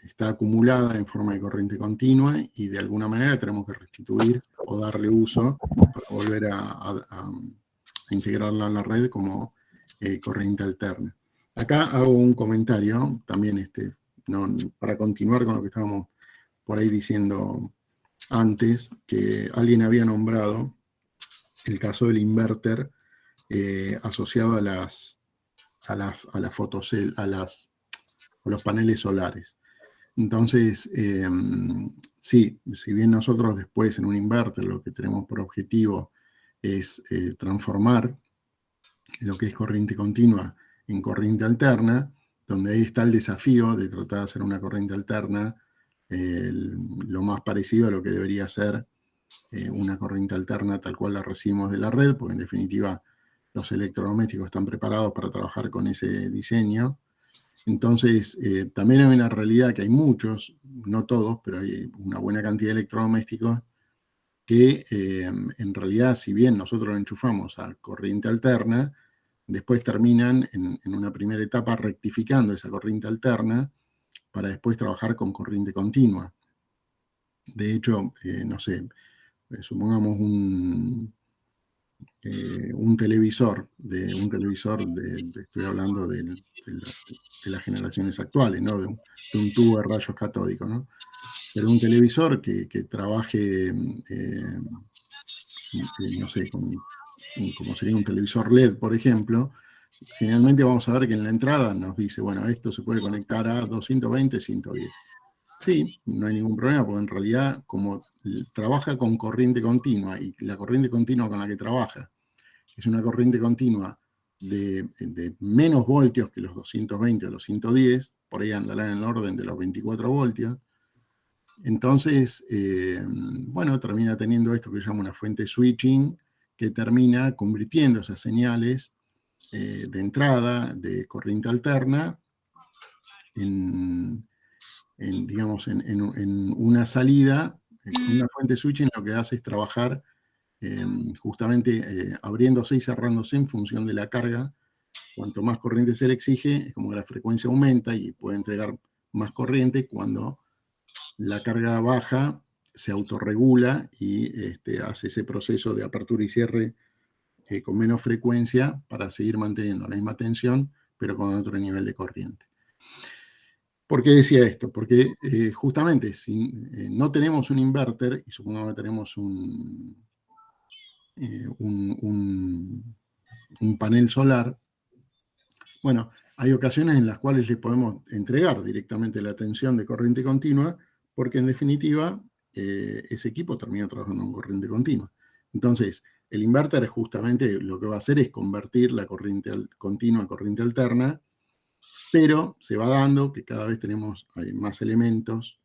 está acumulada en forma de corriente continua y de alguna manera tenemos que restituir o darle uso para volver a integrarla a la red como corriente alterna. Acá hago un comentario también para continuar con lo que estábamos por ahí diciendo antes, que alguien había nombrado el caso del inverter asociado a los paneles solares. Entonces, sí, si bien nosotros después en un inverter lo que tenemos por objetivo es transformar lo que es corriente continua en corriente alterna, donde ahí está el desafío de tratar de hacer una corriente alterna lo más parecido a lo que debería ser una corriente alterna tal cual la recibimos de la red, porque en definitiva los electrodomésticos están preparados para trabajar con ese diseño. Entonces, también hay una realidad que hay muchos, no todos, pero hay una buena cantidad de electrodomésticos que en realidad, si bien nosotros lo enchufamos a corriente alterna, después terminan en una primera etapa rectificando esa corriente alterna para después trabajar con corriente continua. De hecho, no sé, supongamos un televisor, estoy hablando de las generaciones actuales, ¿no? de un tubo de rayos catódicos, ¿no? Pero un televisor que trabaje, no sé, como sería un televisor LED, por ejemplo, generalmente vamos a ver que en la entrada nos dice, bueno, esto se puede conectar a 220, 110. Sí, no hay ningún problema, porque en realidad, como trabaja con corriente continua, y la corriente continua con la que trabaja es una corriente continua de menos voltios que los 220 o los 110, por ahí andará en el orden de los 24 voltios, entonces, bueno, termina teniendo esto que se llama una fuente switching, que termina convirtiendo esas señales de entrada de corriente alterna digamos, en una salida. Una fuente switching lo que hace es trabajar justamente abriéndose y cerrándose en función de la carga. Cuanto más corriente se le exige, es como que la frecuencia aumenta y puede entregar más corriente. Cuando la carga baja, se autorregula y hace ese proceso de apertura y cierre con menos frecuencia para seguir manteniendo la misma tensión, pero con otro nivel de corriente. ¿Por qué decía esto? Porque justamente si no tenemos un inverter, y supongamos que tenemos un panel solar, bueno, hay ocasiones en las cuales le podemos entregar directamente la tensión de corriente continua, porque en definitiva ese equipo termina trabajando en corriente continua. Entonces, el inverter justamente lo que va a hacer es convertir la corriente continua a corriente alterna, pero se va dando que cada vez tenemos más elementos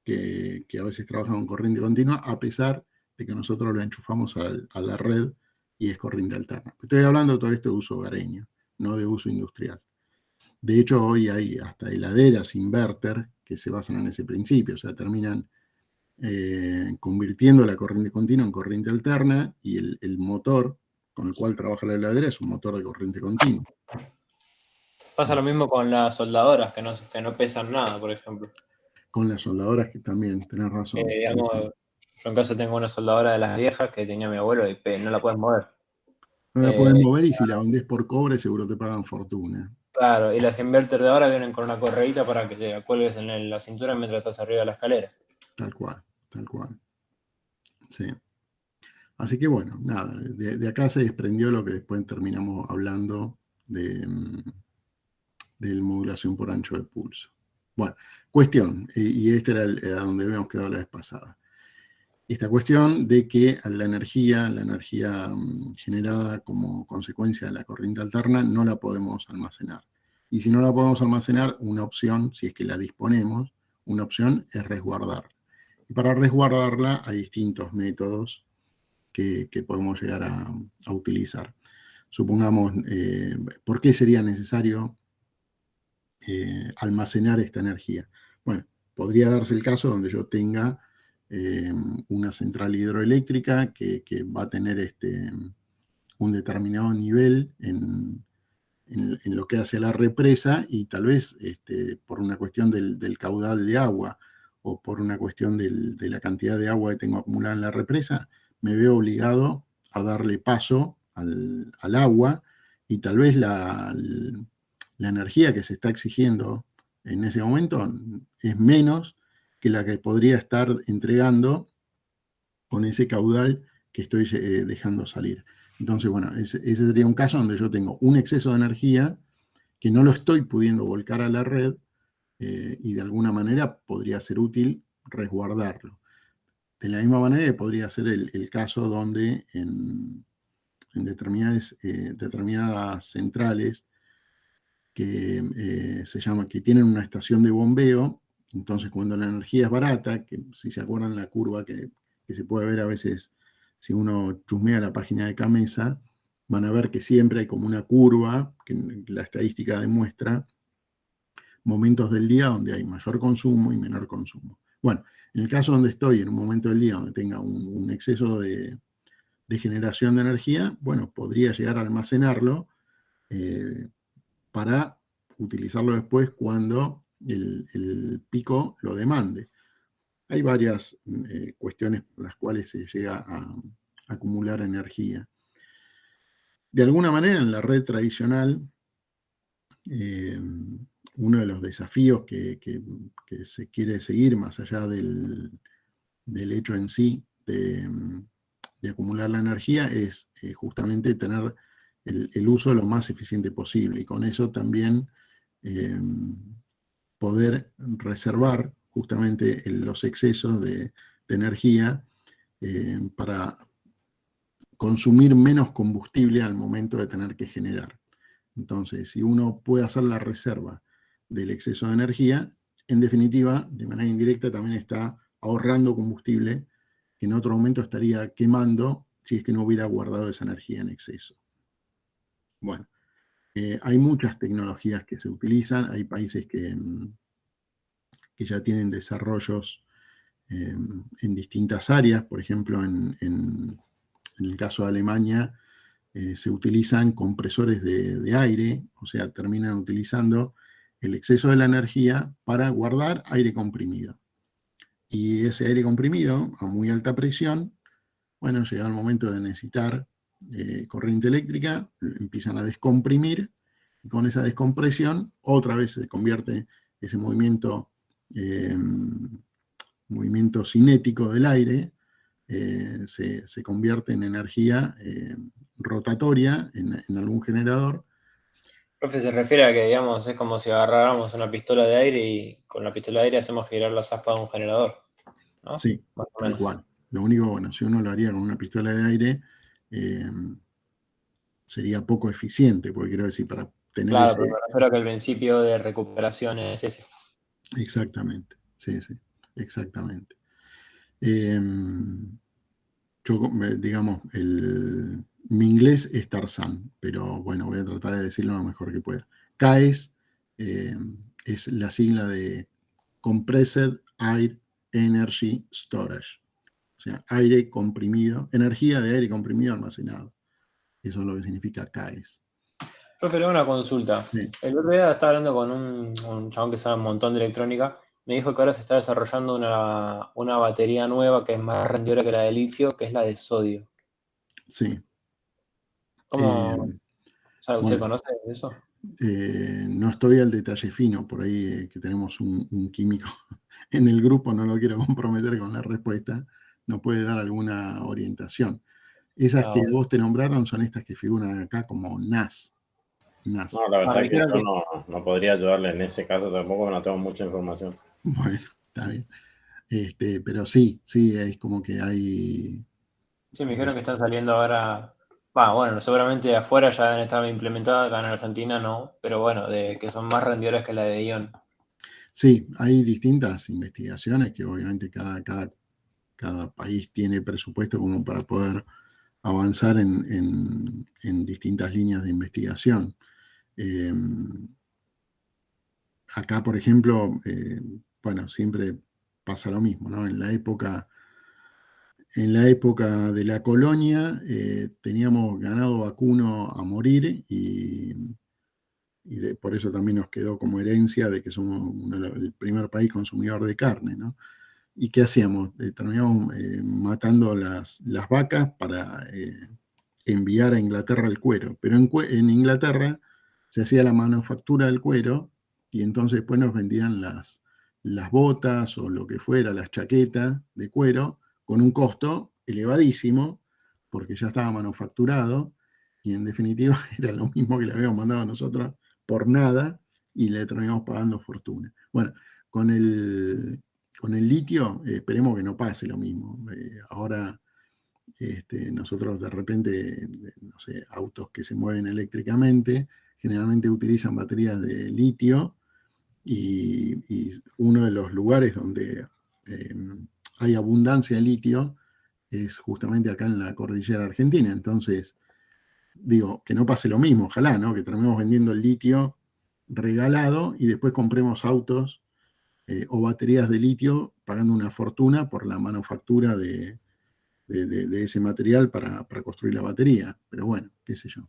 que a veces trabajan con corriente continua, a pesar de que nosotros lo enchufamos a la red y es corriente alterna. Estoy hablando de todo esto de uso hogareño, no de uso industrial. De hecho, hoy hay hasta heladeras inverter que se basan en ese principio, o sea, terminan convirtiendo la corriente continua en corriente alterna, y el motor con el cual trabaja la heladera es un motor de corriente continua. Pasa lo mismo con las soldadoras, que no pesan nada, por ejemplo. Con las soldadoras, que también, tenés razón. Digamos, Sí. yo en casa tengo una soldadora de las viejas que tenía mi abuelo y no la puedes mover. No la puedes mover, y si la vendés por cobre seguro te pagan fortuna. Claro, y las inverter de ahora vienen con una correíta para que te cuelgues en la cintura mientras estás arriba de la escalera. Tal cual, tal cual. Sí. Así que bueno, nada, de acá se desprendió lo que después terminamos hablando de modulación por ancho de pulso. Bueno, cuestión, y este era donde habíamos quedado la vez pasada. Esta cuestión de que la energía generada como consecuencia de la corriente alterna no la podemos almacenar. Y si no la podemos almacenar, una opción, si es que la disponemos, una opción es resguardarla. Y para resguardarla hay distintos métodos que podemos llegar a utilizar. Supongamos, ¿por qué sería necesario almacenar esta energía? Bueno, podría darse el caso donde yo tenga una central hidroeléctrica que va a tener un determinado nivel en lo que hace a la represa, y tal vez por una cuestión del caudal de agua, o por una cuestión de la cantidad de agua que tengo acumulada en la represa, me veo obligado a darle paso al agua, y tal vez la energía que se está exigiendo en ese momento es menos que la que podría estar entregando con ese caudal que estoy dejando salir. Entonces, bueno, ese sería un caso donde yo tengo un exceso de energía que no lo estoy pudiendo volcar a la red, y de alguna manera podría ser útil resguardarlo. De la misma manera podría ser el caso donde en determinadas centrales que tienen una estación de bombeo, entonces cuando la energía es barata, que si se acuerdan la curva que se puede ver a veces si uno chusmea la página de Camesa, van a ver que siempre hay como una curva que la estadística demuestra momentos del día donde hay mayor consumo y menor consumo. Bueno, en el caso donde estoy en un momento del día donde tenga un exceso de generación de energía, bueno, podría llegar a almacenarlo para utilizarlo después cuando el pico lo demande. Hay varias cuestiones por las cuales se llega a acumular energía. De alguna manera, en la red tradicional, uno de los desafíos que se quiere seguir, más allá del hecho en sí de acumular la energía, es justamente tener el uso lo más eficiente posible, y con eso también poder reservar justamente los excesos de energía para consumir menos combustible al momento de tener que generar. Entonces, si uno puede hacer la reserva del exceso de energía, en definitiva, de manera indirecta también está ahorrando combustible que en otro momento estaría quemando si es que no hubiera guardado esa energía en exceso. Bueno, hay muchas tecnologías que se utilizan, hay países que ya tienen desarrollos en distintas áreas. Por ejemplo, en el caso de Alemania, se utilizan compresores de aire, o sea, terminan utilizando el exceso de la energía para guardar aire comprimido. Y ese aire comprimido, a muy alta presión, bueno, llega el momento de necesitar corriente eléctrica, empiezan a descomprimir, y con esa descompresión otra vez se convierte ese movimiento cinético del aire, se convierte en energía rotatoria en algún generador. Profe, se refiere a que, digamos, es como si agarráramos una pistola de aire y con la pistola de aire hacemos girar las aspas de un generador, ¿no? Sí, Más o tal menos. cual. Lo único, bueno, si uno lo haría con una pistola de aire, sería poco eficiente, porque quiero decir, para tener Claro, ese... pero me refiero a que el principio de recuperación es ese. Exactamente, sí, exactamente. Digamos, mi inglés es Tarzán, pero bueno, voy a tratar de decirlo lo mejor que pueda. CAES es la sigla de Compressed Air Energy Storage, o sea, aire comprimido, energía de aire comprimido almacenado. Eso es lo que significa CAES. Profe, le hago una consulta. Sí. El otro día estaba hablando con un chabón que sabe un montón de electrónica. Me dijo que ahora se está desarrollando una batería nueva que es más rendidora que la de litio, que es la de sodio. Sí. ¿Cómo sabe usted, Bueno, conoce eso? no estoy al detalle fino, por ahí que tenemos un químico en el grupo, no lo quiero comprometer con la respuesta, nos puede dar alguna orientación. Esas que Bueno. vos te nombraron son estas que figuran acá como NAS. NAS. No, la verdad Me que dijeron yo que no podría ayudarle en ese caso tampoco, no tengo mucha información. Bueno, está bien. Pero sí, es como que hay... sí, me dijeron que están saliendo ahora. Bueno, seguramente afuera ya deben estar implementadas, acá en Argentina no, pero bueno, de que son más rendidoras que la de ion. Sí, hay distintas investigaciones que obviamente cada país tiene presupuesto como para poder avanzar en distintas líneas de investigación. Eh, Acá, por ejemplo, bueno, siempre pasa lo mismo, ¿no? En la época de la colonia teníamos ganado vacuno a morir y por eso también nos quedó como herencia de que somos el primer país consumidor de carne, ¿no? ¿Y qué hacíamos? Terminábamos matando las vacas para enviar a Inglaterra el cuero, pero en Inglaterra se hacía la manufactura del cuero y entonces después nos vendían las botas o lo que fuera, las chaquetas de cuero, con un costo elevadísimo, porque ya estaba manufacturado, y en definitiva era lo mismo que le habíamos mandado a nosotros por nada, y le terminamos pagando fortuna. Bueno, con el litio, esperemos que no pase lo mismo. Ahora nosotros de repente, no sé, autos que se mueven eléctricamente, generalmente utilizan baterías de litio y uno de los lugares donde hay abundancia de litio es justamente acá en la cordillera argentina. Entonces, digo, que no pase lo mismo, ojalá, ¿no? Que terminemos vendiendo el litio regalado y después compremos autos o baterías de litio pagando una fortuna por la manufactura de ese material para construir la batería. Pero bueno, qué sé yo.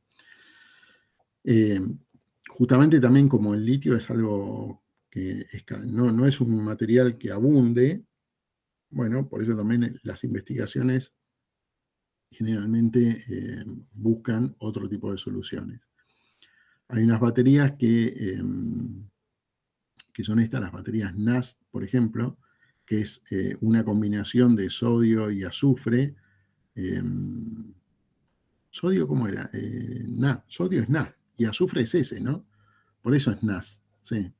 Justamente también como el litio es algo que no es un material que abunde, bueno, por eso también las investigaciones generalmente buscan otro tipo de soluciones. Hay unas baterías que son estas, las baterías NAS, por ejemplo, que es una combinación de sodio y azufre. Sodio, ¿cómo era? Sodio es Na, y azufre es ese, ¿no? Por eso es NAS, sí.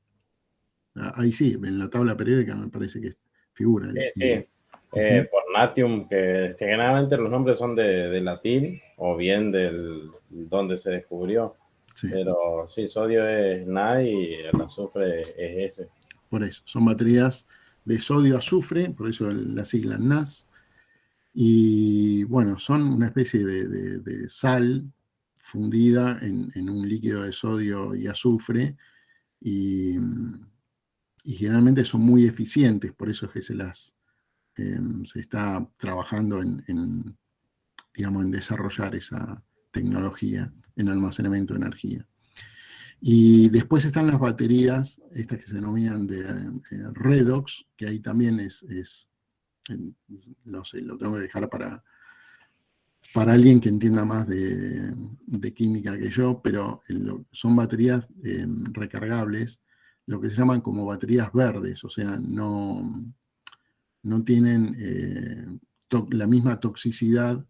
Ahí sí, en la tabla periódica me parece que figura. Sí. Por Natium, que generalmente los nombres son de latín o bien del donde se descubrió. Sí. Pero sí, sodio es Na y el azufre es ese. Por eso, son baterías de sodio-azufre, por eso la sigla NAS. Y bueno, son una especie de sal fundida en un líquido de sodio y azufre y generalmente son muy eficientes, por eso es que se está trabajando digamos, en desarrollar esa tecnología en almacenamiento de energía. Y después están las baterías, estas que se denominan de redox, que ahí también no sé, lo tengo que dejar para alguien que entienda más de química que yo, pero son baterías recargables, lo que se llaman como baterías verdes, o sea, no tienen la misma toxicidad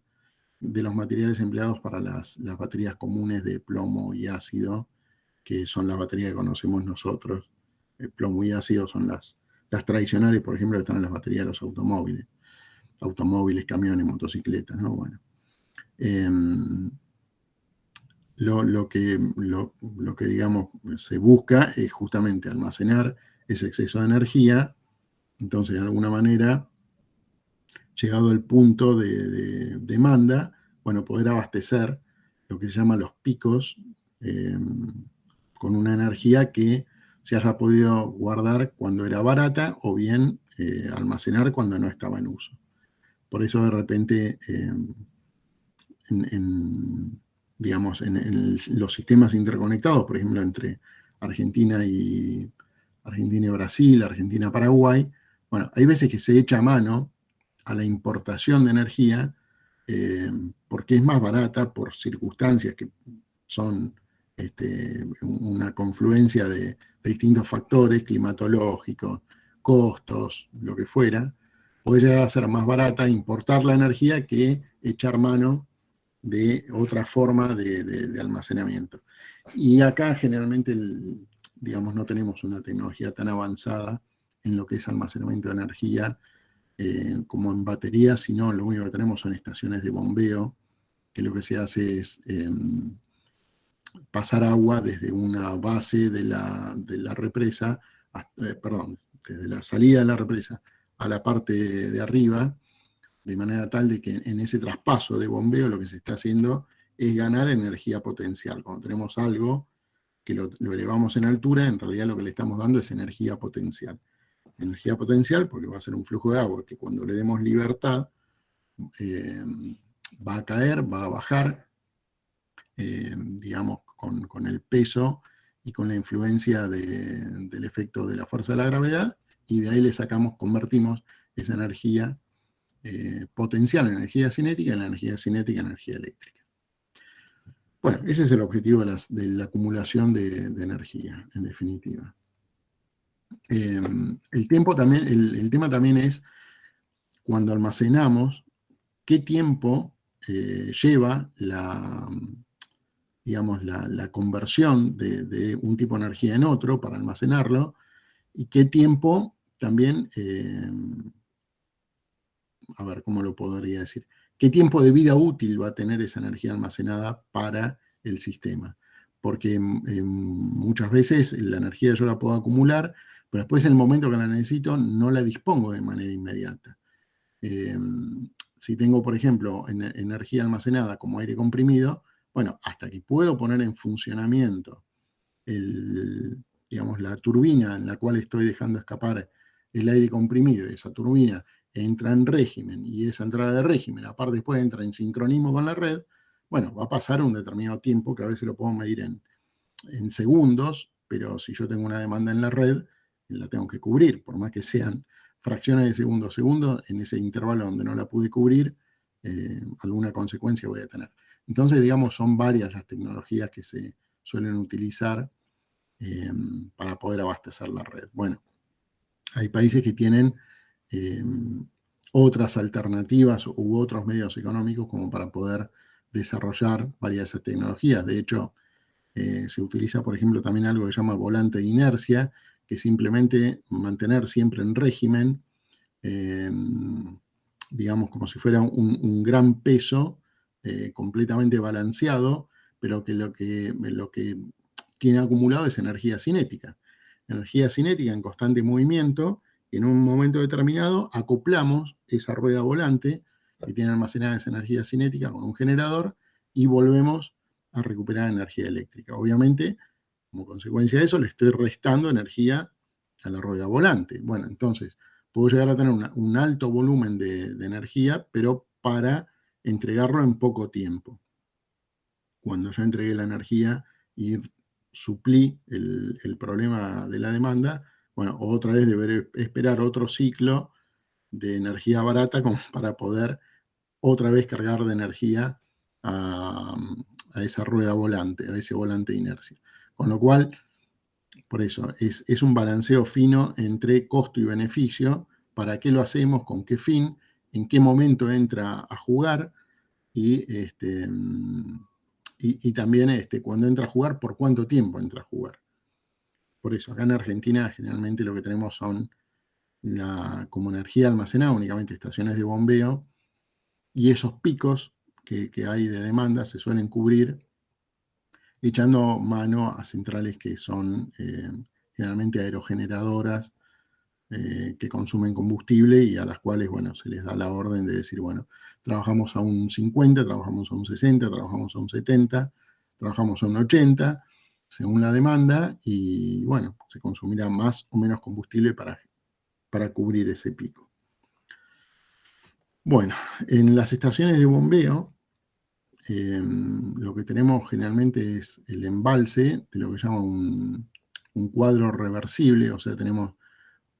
de los materiales empleados para las baterías comunes de plomo y ácido, que son las baterías que conocemos nosotros. El plomo y ácido son las tradicionales, por ejemplo, que están en las baterías de los automóviles, camiones, motocicletas, ¿no? Bueno. Lo que digamos se busca es justamente almacenar ese exceso de energía. Entonces, de alguna manera, llegado el punto de demanda, bueno, poder abastecer lo que se llama los picos con una energía que se haya podido guardar cuando era barata o bien almacenar cuando no estaba en uso. Por eso de repente digamos, en los sistemas interconectados, por ejemplo, entre Argentina y Brasil, Argentina-Paraguay, bueno, hay veces que se echa mano a la importación de energía porque es más barata por circunstancias que son una confluencia de distintos factores climatológicos, costos, lo que fuera. Puede llegar a ser más barata importar la energía que echar mano de otra forma de almacenamiento. Y acá generalmente, digamos, no tenemos una tecnología tan avanzada en lo que es almacenamiento de energía como en baterías, sino lo único que tenemos son estaciones de bombeo, que lo que se hace es pasar agua desde una base de la represa, perdón, desde la salida de la represa a la parte de arriba, de manera tal de que en ese traspaso de bombeo lo que se está haciendo es ganar energía potencial. Cuando tenemos algo que lo elevamos en altura, en realidad lo que le estamos dando es energía potencial. Energía potencial porque va a ser un flujo de agua que cuando le demos libertad va a caer, va a bajar, digamos, con el peso y con la influencia del efecto de la fuerza de la gravedad, y de ahí le sacamos, convertimos esa energía potencial en energía cinética, en energía cinética en energía eléctrica. Bueno, ese es el objetivo de la acumulación de energía, en definitiva. El tema también es, cuando almacenamos, qué tiempo lleva digamos, la conversión de un tipo de energía en otro para almacenarlo, y qué tiempo también, a ver, ¿cómo lo podría decir? ¿Qué tiempo de vida útil va a tener esa energía almacenada para el sistema? Porque muchas veces la energía yo la puedo acumular, pero después en el momento que la necesito no la dispongo de manera inmediata. Si tengo, por ejemplo, energía almacenada como aire comprimido, bueno, hasta que puedo poner en funcionamiento digamos, la turbina en la cual estoy dejando escapar el aire comprimido, y esa turbina entra en régimen, y esa entrada de régimen, aparte después entra en sincronismo con la red, bueno, va a pasar un determinado tiempo, que a veces lo puedo medir en segundos, pero si yo tengo una demanda en la red, la tengo que cubrir, por más que sean fracciones de segundo, en ese intervalo donde no la pude cubrir, alguna consecuencia voy a tener. Entonces, digamos, son varias las tecnologías que se suelen utilizar para poder abastecer la red. Bueno, hay países que tienen otras alternativas u otros medios económicos como para poder desarrollar varias de esas tecnologías. De hecho, se utiliza, por ejemplo, también algo que se llama volante de inercia, que simplemente mantener siempre en régimen, digamos, como si fuera un gran peso completamente balanceado, pero que lo que tiene acumulado es energía cinética. Energía cinética en constante movimiento, y en un momento determinado acoplamos esa rueda volante que tiene almacenada esa energía cinética con un generador y volvemos a recuperar energía eléctrica. Obviamente, como consecuencia de eso, le estoy restando energía a la rueda volante. Bueno, entonces, puedo llegar a tener un alto volumen de energía, pero para entregarlo en poco tiempo. Cuando ya entregué la energía y suplí el problema de la demanda, bueno, otra vez deberé esperar otro ciclo de energía barata como para poder otra vez cargar de energía a esa rueda volante, a ese volante de inercia. Con lo cual, por eso, es un balanceo fino entre costo y beneficio. ¿Para qué lo hacemos? ¿Con qué fin? ¿En qué momento entra a jugar? Y también cuando entra a jugar, ¿por cuánto tiempo entra a jugar? Por eso, acá en Argentina generalmente lo que tenemos son como energía almacenada, únicamente estaciones de bombeo, y esos picos que hay de demanda se suelen cubrir echando mano a centrales que son generalmente aerogeneradoras, que consumen combustible y a las cuales, bueno, se les da la orden de decir, bueno, trabajamos a un 50, trabajamos a un 60, trabajamos a un 70, trabajamos a un 80, según la demanda, y bueno, se consumirá más o menos combustible para cubrir ese pico. Bueno, en las estaciones de bombeo, lo que tenemos generalmente es el embalse de lo que se llama un cuadro reversible, o sea, tenemos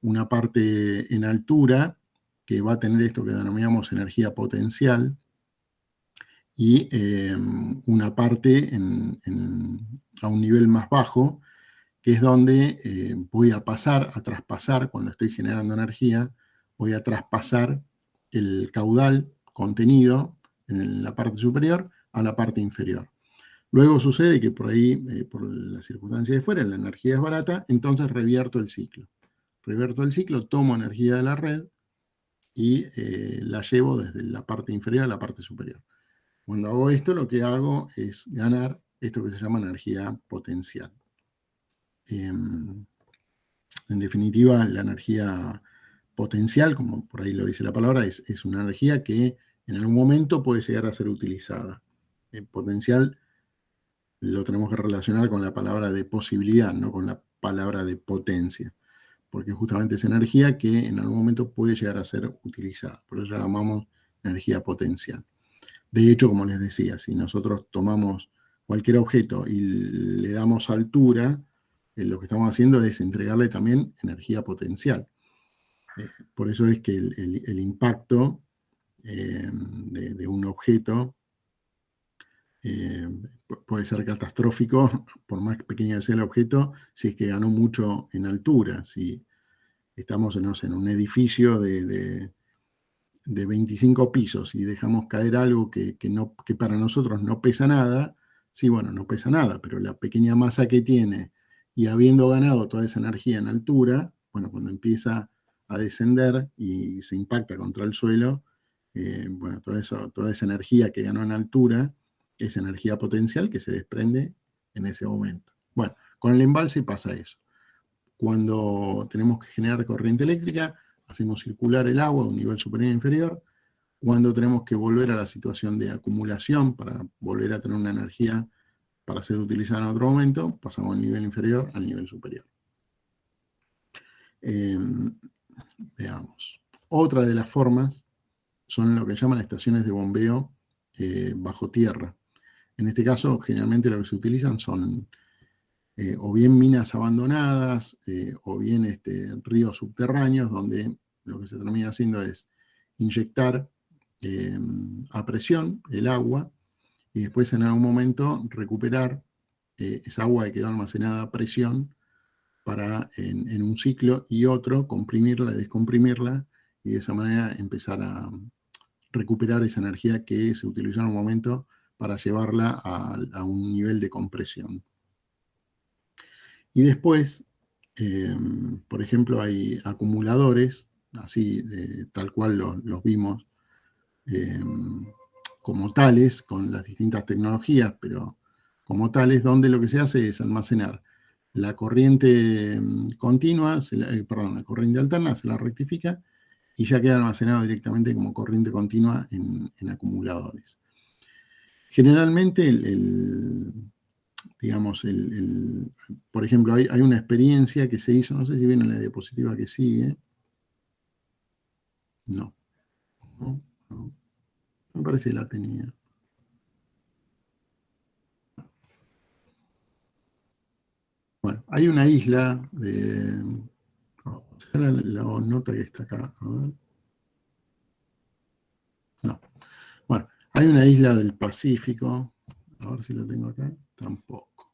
una parte en altura que va a tener esto que denominamos energía potencial y una parte a un nivel más bajo, que es donde voy a traspasar, cuando estoy generando energía, voy a traspasar el caudal contenido en la parte superior a la parte inferior. Luego sucede que por ahí, por las circunstancias de fuera, la energía es barata, entonces revierto el ciclo. Tomo energía de la red y la llevo desde la parte inferior a la parte superior. Cuando hago esto, lo que hago es ganar esto que se llama energía potencial. En definitiva, la energía potencial, como por ahí lo dice la palabra, es una energía que en algún momento puede llegar a ser utilizada. El potencial lo tenemos que relacionar con la palabra de posibilidad, no con la palabra de potencia, porque justamente es energía que en algún momento puede llegar a ser utilizada. Por eso la llamamos energía potencial. De hecho, como les decía, si nosotros tomamos cualquier objeto y le damos altura, lo que estamos haciendo es entregarle también energía potencial. Por eso es que el impacto de un objeto puede ser catastrófico, por más pequeño que sea el objeto, si es que ganó mucho en altura. Si estamos en un edificio de 25 pisos y dejamos caer algo que para nosotros no pesa nada, sí, bueno, no pesa nada, pero la pequeña masa que tiene y habiendo ganado toda esa energía en altura, bueno, cuando empieza a descender y se impacta contra el suelo, bueno, toda esa energía que ganó en altura es energía potencial que se desprende en ese momento. Bueno, con el embalse pasa eso. Cuando tenemos que generar corriente eléctrica, hacemos circular el agua a un nivel superior e inferior. Cuando tenemos que volver a la situación de acumulación para volver a tener una energía para ser utilizada en otro momento, pasamos del nivel inferior al nivel superior. Veamos. Otra de las formas son lo que llaman estaciones de bombeo bajo tierra. En este caso, generalmente lo que se utilizan son o bien minas abandonadas, o bien ríos subterráneos, donde lo que se termina haciendo es inyectar a presión el agua y después en algún momento recuperar esa agua que quedó almacenada a presión para en un ciclo y otro comprimirla y descomprimirla y de esa manera empezar a recuperar esa energía que se utilizó en un momento para llevarla a un nivel de compresión. Y después, por ejemplo, hay acumuladores, así tal cual los vimos como tales, con las distintas tecnologías, pero como tales, donde lo que se hace es almacenar la corriente continua, la corriente alterna, se la rectifica y ya queda almacenado directamente como corriente continua en acumuladores. Generalmente, digamos, por ejemplo, hay una experiencia que se hizo, no sé si viene en la diapositiva que sigue. No. Me parece que la tenía. Bueno, hay una isla la nota que está acá. A ver. No. Hay una isla del Pacífico, a ver si lo tengo acá, tampoco.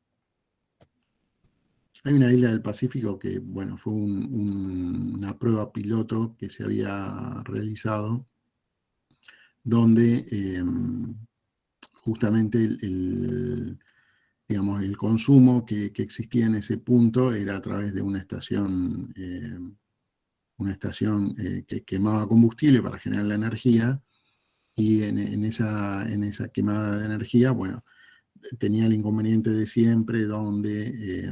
Hay una isla del Pacífico que, bueno, fue una prueba piloto que se había realizado, donde justamente digamos, el consumo que existía en ese punto era a través de una estación que quemaba combustible para generar la energía, y en esa quemada de energía, bueno, tenía el inconveniente de siempre, donde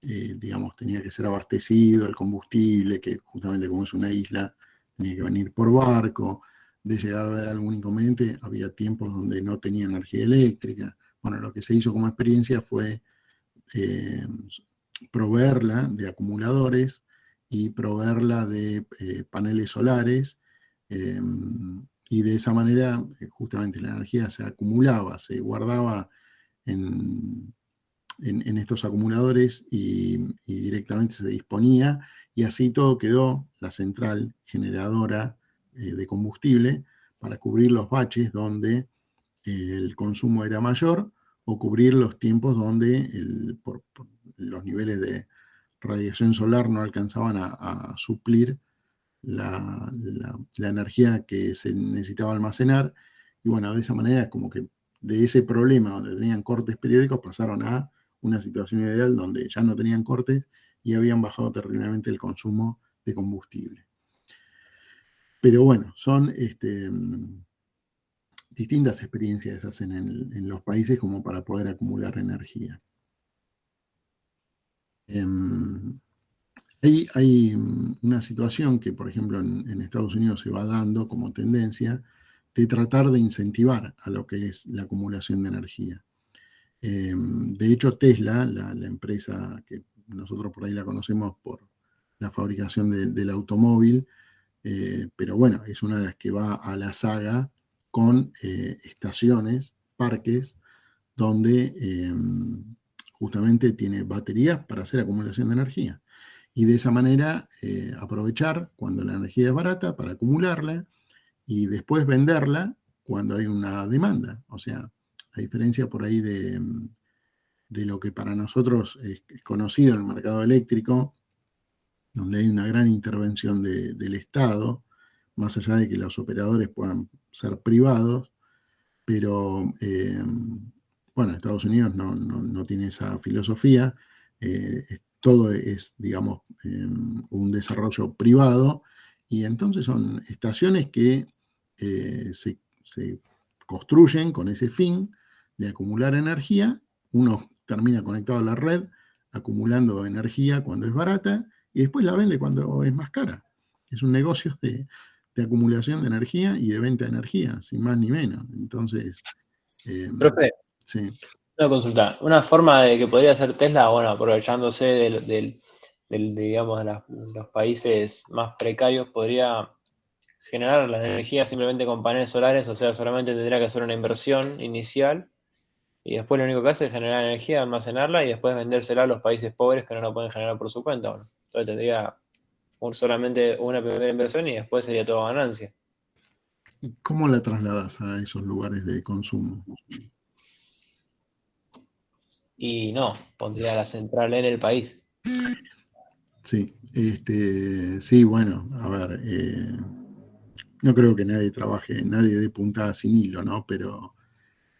digamos, tenía que ser abastecido el combustible, que justamente como es una isla, tenía que venir por barco. De llegar a haber algún inconveniente, había tiempos donde no tenía energía eléctrica. Bueno, lo que se hizo como experiencia fue proveerla de acumuladores y proveerla de paneles solares, y de esa manera justamente la energía se acumulaba, se guardaba en estos acumuladores y directamente se disponía, y así todo quedó la central generadora de combustible para cubrir los baches donde el consumo era mayor, o cubrir los tiempos donde por los niveles de radiación solar no alcanzaban a suplir la energía que se necesitaba almacenar. Y bueno, de esa manera, como que de ese problema donde tenían cortes periódicos, pasaron a una situación ideal donde ya no tenían cortes y habían bajado terriblemente el consumo de combustible. Pero bueno, son distintas experiencias que se hacen en los países como para poder acumular energía. Hay una situación que, por ejemplo, en Estados Unidos se va dando como tendencia de tratar de incentivar a lo que es la acumulación de energía. De hecho, Tesla, la empresa que nosotros por ahí la conocemos por la fabricación del automóvil, pero bueno, es una de las que va a la saga con estaciones, parques, donde justamente tiene baterías para hacer acumulación de energía. Y de esa manera aprovechar cuando la energía es barata para acumularla y después venderla cuando hay una demanda. O sea, a diferencia por ahí de lo que para nosotros es conocido en el mercado eléctrico, donde hay una gran intervención del Estado, más allá de que los operadores puedan ser privados, pero bueno, Estados Unidos no tiene esa filosofía. Todo es, digamos, un desarrollo privado, y entonces son estaciones que se construyen con ese fin de acumular energía. Uno termina conectado a la red, acumulando energía cuando es barata, y después la vende cuando es más cara. Es un negocio de acumulación de energía y de venta de energía, sin más ni menos. Entonces, Profe, sí. una consulta. Una forma de que podría hacer Tesla, bueno, aprovechándose digamos, de los países más precarios, podría generar la energía simplemente con paneles solares, o sea, solamente tendría que hacer una inversión inicial y después lo único que hace es generar energía, almacenarla y después vendérsela a los países pobres que no la pueden generar por su cuenta. Bueno, entonces tendría solamente una primera inversión y después sería todo ganancia. ¿Y cómo la trasladas a esos lugares de consumo? Y no, pondría la central en el país. Sí, sí, bueno, a ver, no creo que nadie dé puntada sin hilo, ¿no? Pero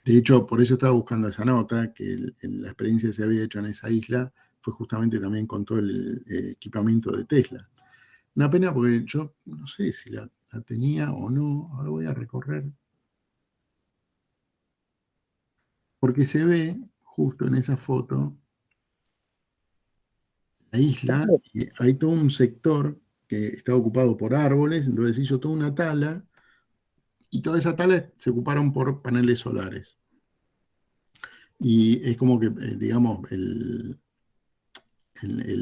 de hecho, por eso estaba buscando esa nota, que la experiencia que se había hecho en esa isla fue justamente también con todo el equipamiento de Tesla. Una pena porque yo no sé si la tenía o no, ahora voy a recorrer. Porque se ve justo en esa foto la isla, y hay todo un sector que está ocupado por árboles, entonces se hizo toda una tala, y toda esa tala se ocuparon por paneles solares. Y es como que, digamos, el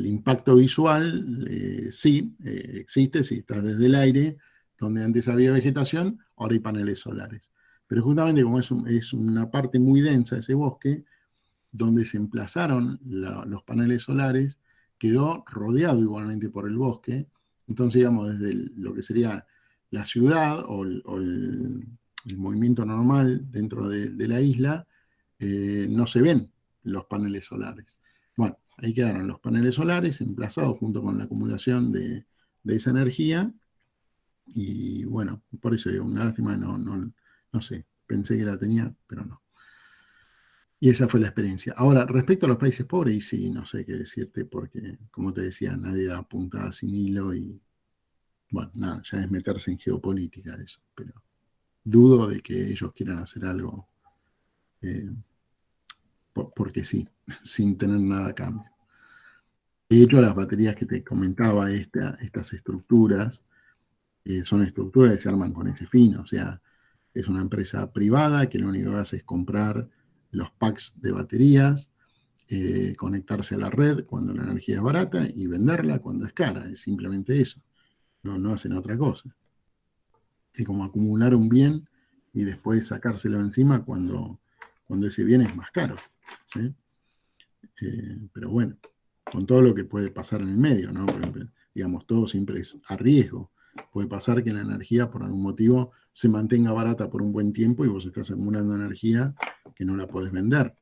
impacto visual sí existe, si estás desde el aire, donde antes había vegetación, ahora hay paneles solares. Pero justamente como es una parte muy densa ese bosque, donde se emplazaron los paneles solares, quedó rodeado igualmente por el bosque. Entonces, digamos, desde lo que sería la ciudad o el movimiento normal dentro de la isla, no se ven los paneles solares. Bueno, ahí quedaron los paneles solares emplazados junto con la acumulación de esa energía, y bueno, por eso digo, una lástima, no sé, pensé que la tenía, pero no. Y esa fue la experiencia. Ahora, respecto a los países pobres, y sí, no sé qué decirte, porque, como te decía, nadie da puntada sin hilo, y bueno, nada, ya es meterse en geopolítica eso, pero dudo de que ellos quieran hacer algo porque sí, sin tener nada a cambio. De hecho, las baterías que te comentaba, estas estructuras, son estructuras que se arman con ese fin, o sea, es una empresa privada que lo único que hace es comprar los packs de baterías, conectarse a la red cuando la energía es barata y venderla cuando es cara, es simplemente eso, no hacen otra cosa. Es como acumular un bien y después sacárselo encima cuando ese bien es más caro, ¿sí? Pero bueno, con todo lo que puede pasar en el medio, ¿no? Porque, digamos, todo siempre es a riesgo. Puede pasar que la energía, por algún motivo, se mantenga barata por un buen tiempo y vos estás acumulando energía que no la podés vender.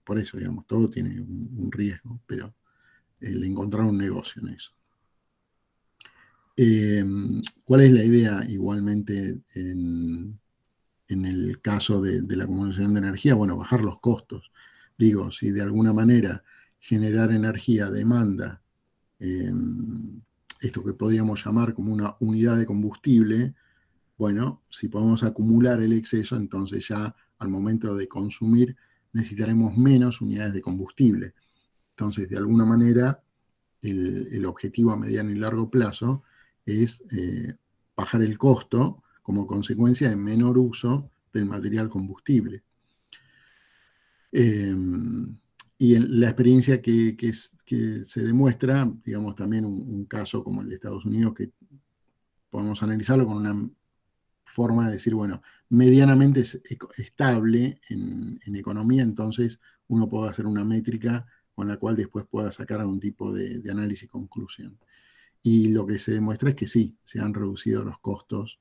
Por eso, digamos, todo tiene un riesgo, pero el encontrar un negocio en eso. ¿Cuál es la idea igualmente en el caso de la acumulación de energía? Bueno, bajar los costos. Digo, si de alguna manera generar energía demanda esto que podríamos llamar como una unidad de combustible, bueno, si podemos acumular el exceso, entonces ya al momento de consumir necesitaremos menos unidades de combustible. Entonces, de alguna manera, el objetivo a mediano y largo plazo es bajar el costo como consecuencia de menor uso del material combustible. Y en la experiencia que se demuestra, digamos, también un caso como el de Estados Unidos, que podemos analizarlo con una forma de decir, bueno, medianamente estable en economía, entonces uno puede hacer una métrica con la cual después pueda sacar algún tipo de análisis y conclusión. Y lo que se demuestra es que sí, se han reducido los costos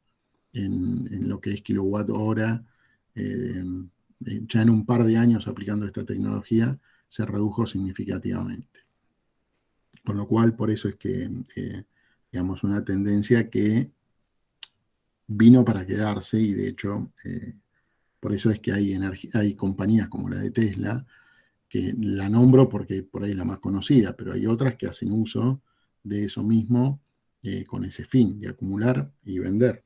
en lo que es kilowatt hora. Ya en un par de años aplicando esta tecnología se redujo significativamente. Con lo cual, por eso es que, digamos, una tendencia que vino para quedarse, y de hecho, por eso es que hay compañías como la de Tesla, que la nombro porque por ahí es la más conocida, pero hay otras que hacen uso de eso mismo con ese fin, de acumular y vender.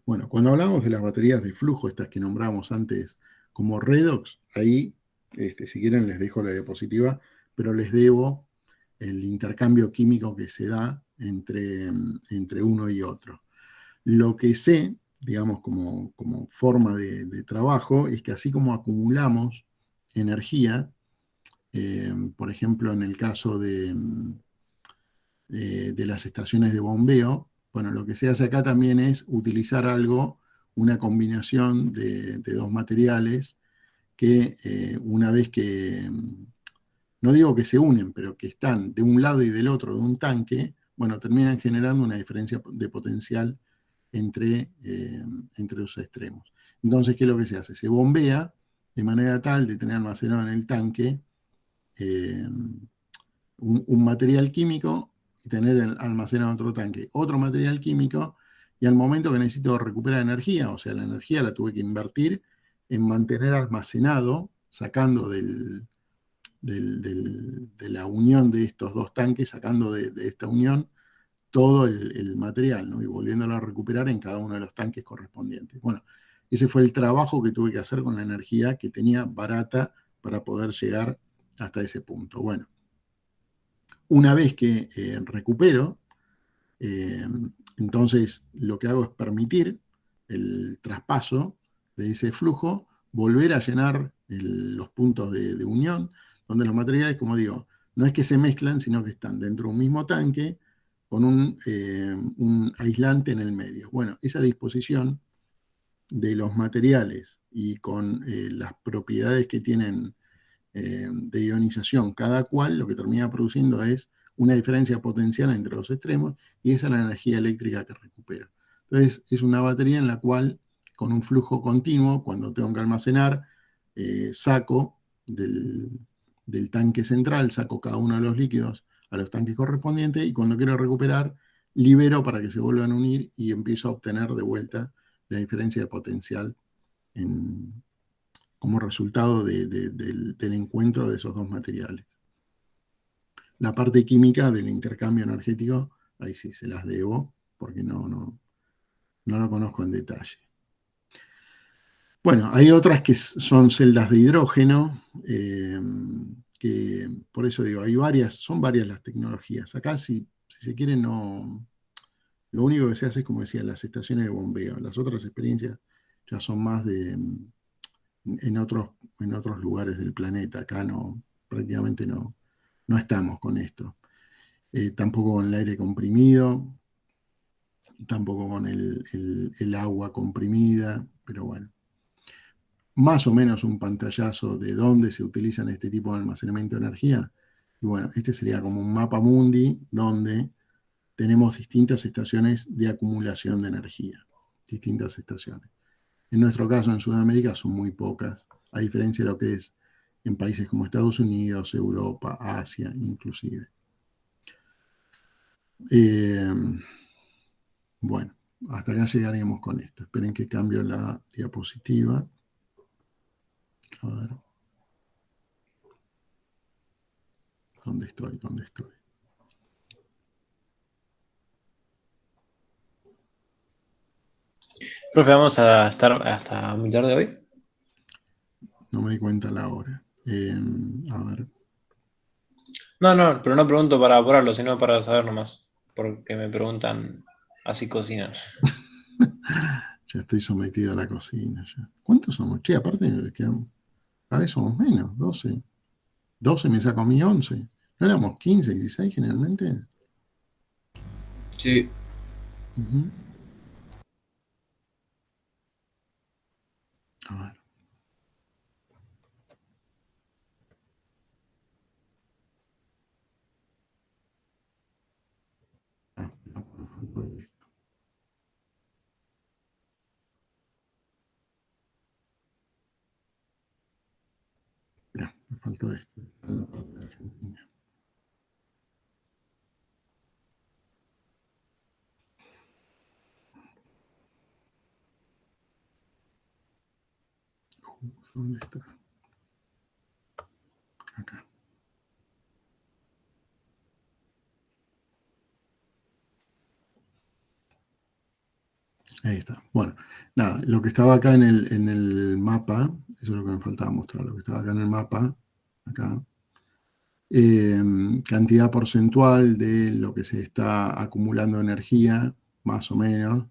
Bueno, cuando hablamos de las baterías de flujo, estas que nombramos antes como redox, ahí, si quieren, les dejo la diapositiva, pero les debo el intercambio químico que se da entre uno y otro. Lo que sé, digamos, como forma de trabajo, es que así como acumulamos energía, por ejemplo, en el caso de las estaciones de bombeo, bueno, lo que se hace acá también es utilizar una combinación de dos materiales que una vez que, no digo que se unen, pero que están de un lado y del otro de un tanque, bueno, terminan generando una diferencia de potencial entre los extremos. Entonces, ¿qué es lo que se hace? Se bombea de manera tal de tener almacenado en el tanque un material químico y tener almacenado en otro tanque otro material químico, y al momento que necesito recuperar energía, o sea, la energía la tuve que invertir en mantener almacenado, sacando de la unión de estos dos tanques, sacando de esta unión todo el material, ¿no? Y volviéndolo a recuperar en cada uno de los tanques correspondientes. Bueno, ese fue el trabajo que tuve que hacer con la energía que tenía barata para poder llegar hasta ese punto. Bueno, una vez que recupero, entonces lo que hago es permitir el traspaso de ese flujo, volver a llenar los puntos de unión, donde los materiales, como digo, no es que se mezclan, sino que están dentro de un mismo tanque con un aislante en el medio. Bueno, esa disposición de los materiales y con las propiedades que tienen de ionización cada cual, lo que termina produciendo es una diferencia potencial entre los extremos, y esa es la energía eléctrica que recupero. Entonces, es una batería en la cual, con un flujo continuo, cuando tengo que almacenar, saco del tanque central, saco cada uno de los líquidos a los tanques correspondientes, y cuando quiero recuperar, libero para que se vuelvan a unir y empiezo a obtener de vuelta la diferencia de potencial como resultado del encuentro de esos dos materiales. La parte química del intercambio energético, ahí sí se las debo, porque no lo conozco en detalle. Bueno, hay otras que son celdas de hidrógeno, que por eso digo, son varias las tecnologías. Acá, si se quiere, no. Lo único que se hace es, como decía, las estaciones de bombeo. Las otras experiencias ya son más en otros lugares del planeta. Acá prácticamente no estamos con esto. Tampoco con el aire comprimido, tampoco con el agua comprimida, pero bueno. Más o menos un pantallazo de dónde se utilizan este tipo de almacenamiento de energía. Y bueno, este sería como un mapa mundi donde tenemos distintas estaciones de acumulación de energía. Distintas estaciones. En nuestro caso, en Sudamérica, son muy pocas, a diferencia de lo que es en países como Estados Unidos, Europa, Asia, inclusive. Bueno, hasta acá llegaremos con esto. Esperen que cambio la diapositiva. A ver. ¿Dónde estoy? Profe, ¿vamos a estar hasta muy tarde hoy? No me di cuenta la hora. A ver. No, pero no pregunto para apurarlo, sino para saber nomás. Porque me preguntan así cocinan. Ya estoy sometido a la cocina. Ya. ¿Cuántos somos? Che, aparte, cada vez somos menos, 12. 12 me saco a mí 11. ¿No éramos 15, 16 generalmente? Sí. Uh-huh. A ver. Mira, me faltó esto. Argentina. ¿Dónde está? Acá. Ahí está. Bueno, nada, lo que estaba acá en el mapa, eso es lo que me faltaba mostrar, lo que estaba acá en el mapa, acá, cantidad porcentual de lo que se está acumulando energía, más o menos,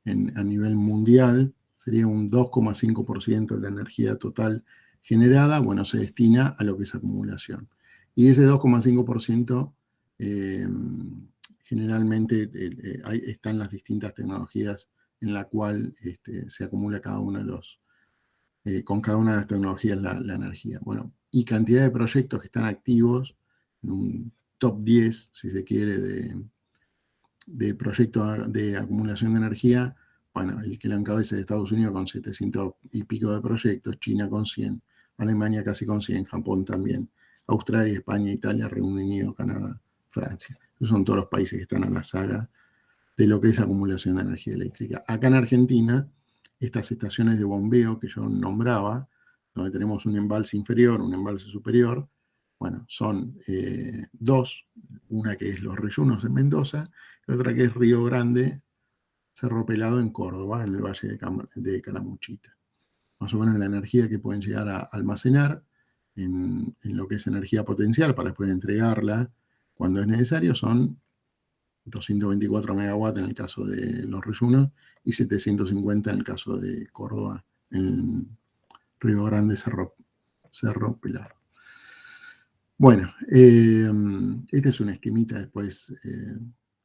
a nivel mundial, sería un 2,5% de la energía total generada, bueno, se destina a lo que es acumulación. Y ese 2,5% generalmente están las distintas tecnologías en la cual se acumula cada uno de los, con cada una de las tecnologías la energía. Bueno, y cantidad de proyectos que están activos, en un top 10, si se quiere, de proyectos de acumulación de energía. Bueno, el que la encabeza de Estados Unidos con 700 y pico de proyectos, China con 100, Alemania casi con 100, Japón también, Australia, España, Italia, Reino Unido, Canadá, Francia. Esos son todos los países que están en la saga de lo que es acumulación de energía eléctrica. Acá en Argentina, estas estaciones de bombeo que yo nombraba, donde tenemos un embalse inferior, un embalse superior, bueno, son dos, una que es Los Reyunos en Mendoza, y otra que es Río Grande, Cerro Pelado en Córdoba, en el Valle de Calamuchita. Más o menos la energía que pueden llegar a almacenar en lo que es energía potencial para después entregarla cuando es necesario son 224 megawatts en el caso de Los Reyunos y 750 en el caso de Córdoba, en Río Grande, Cerro Pelado. Bueno, este es una esquemita después,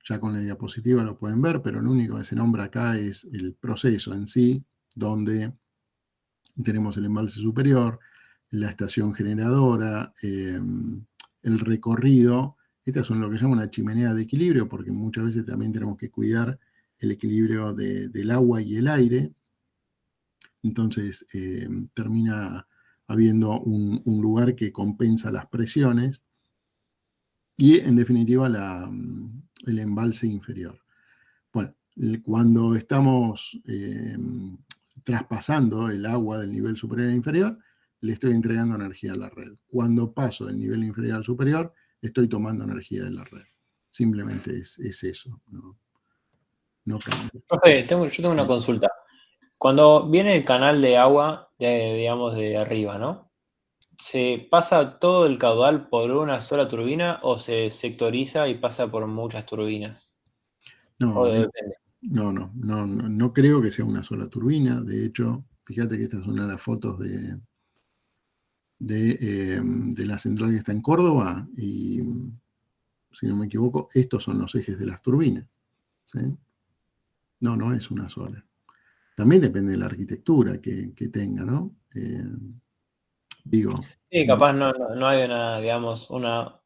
ya con la diapositiva lo pueden ver, pero lo único que se nombra acá es el proceso en sí, donde tenemos el embalse superior, la estación generadora, el recorrido. Estas son lo que llama una chimenea de equilibrio, porque muchas veces también tenemos que cuidar el equilibrio del agua y el aire. Entonces termina habiendo un lugar que compensa las presiones y, en definitiva, el embalse inferior. Bueno, cuando estamos traspasando el agua del nivel superior e inferior, le estoy entregando energía a la red. Cuando paso del nivel inferior al superior, estoy tomando energía de la red. Simplemente es eso, no cambia. Profe, yo tengo una consulta. Cuando viene el canal de agua, digamos, de arriba, ¿no? ¿Se pasa todo el caudal por una sola turbina o se sectoriza y pasa por muchas turbinas? No, Depende. no creo que sea una sola turbina. De hecho, fíjate que esta es una de las fotos de la central que está en Córdoba y, si no me equivoco, estos son los ejes de las turbinas, ¿sí? No es una sola. También depende de la arquitectura que tenga, ¿no? Sí, capaz no hay una, digamos, una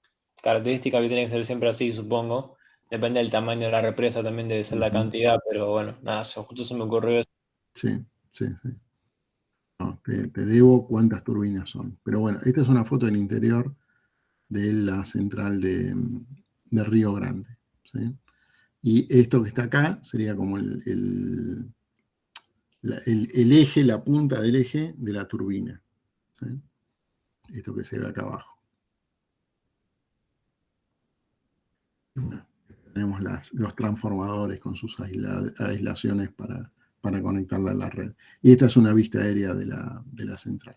característica que tiene que ser siempre así, supongo. Depende del tamaño de la represa, también debe ser la cantidad, pero bueno, nada, justo se me ocurrió eso. Sí. No, te debo cuántas turbinas son. Pero bueno, esta es una foto del interior de la central de Río Grande, ¿sí? Y esto que está acá sería como el eje, la punta del eje de la turbina, ¿sí? Esto que se ve acá abajo. Tenemos los transformadores con sus aislaciones para conectarla a la red. Y esta es una vista aérea de la central.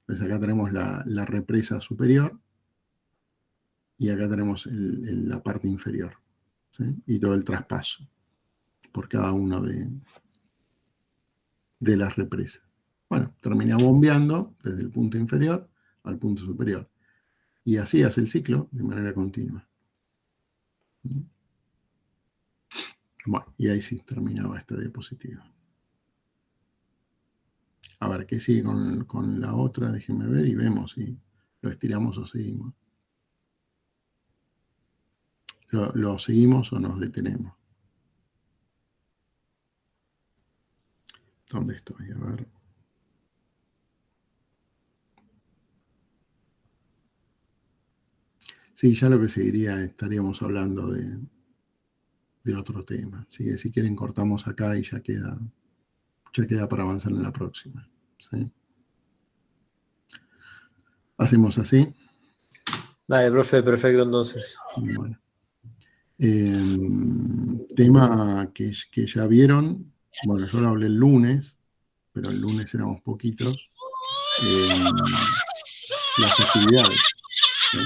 Entonces acá tenemos la represa superior y acá tenemos la parte inferior, ¿sí? Y todo el traspaso por cada uno de las represas. Bueno, termina bombeando desde el punto inferior al punto superior. Y así hace el ciclo de manera continua. Bueno, y ahí sí terminaba esta diapositiva. A ver, ¿qué sigue con la otra? Déjenme ver y vemos si lo estiramos o seguimos. ¿Lo seguimos o nos detenemos? ¿Dónde estoy? A ver. Sí, ya lo que seguiría estaríamos hablando de otro tema. Así que si quieren cortamos acá y ya queda para avanzar en la próxima, ¿sí? ¿Hacemos así? Dale, profe, perfecto entonces. Bueno. Tema que ya vieron. Bueno, yo lo hablé el lunes, pero el lunes éramos poquitos. Las actividades, ¿sí?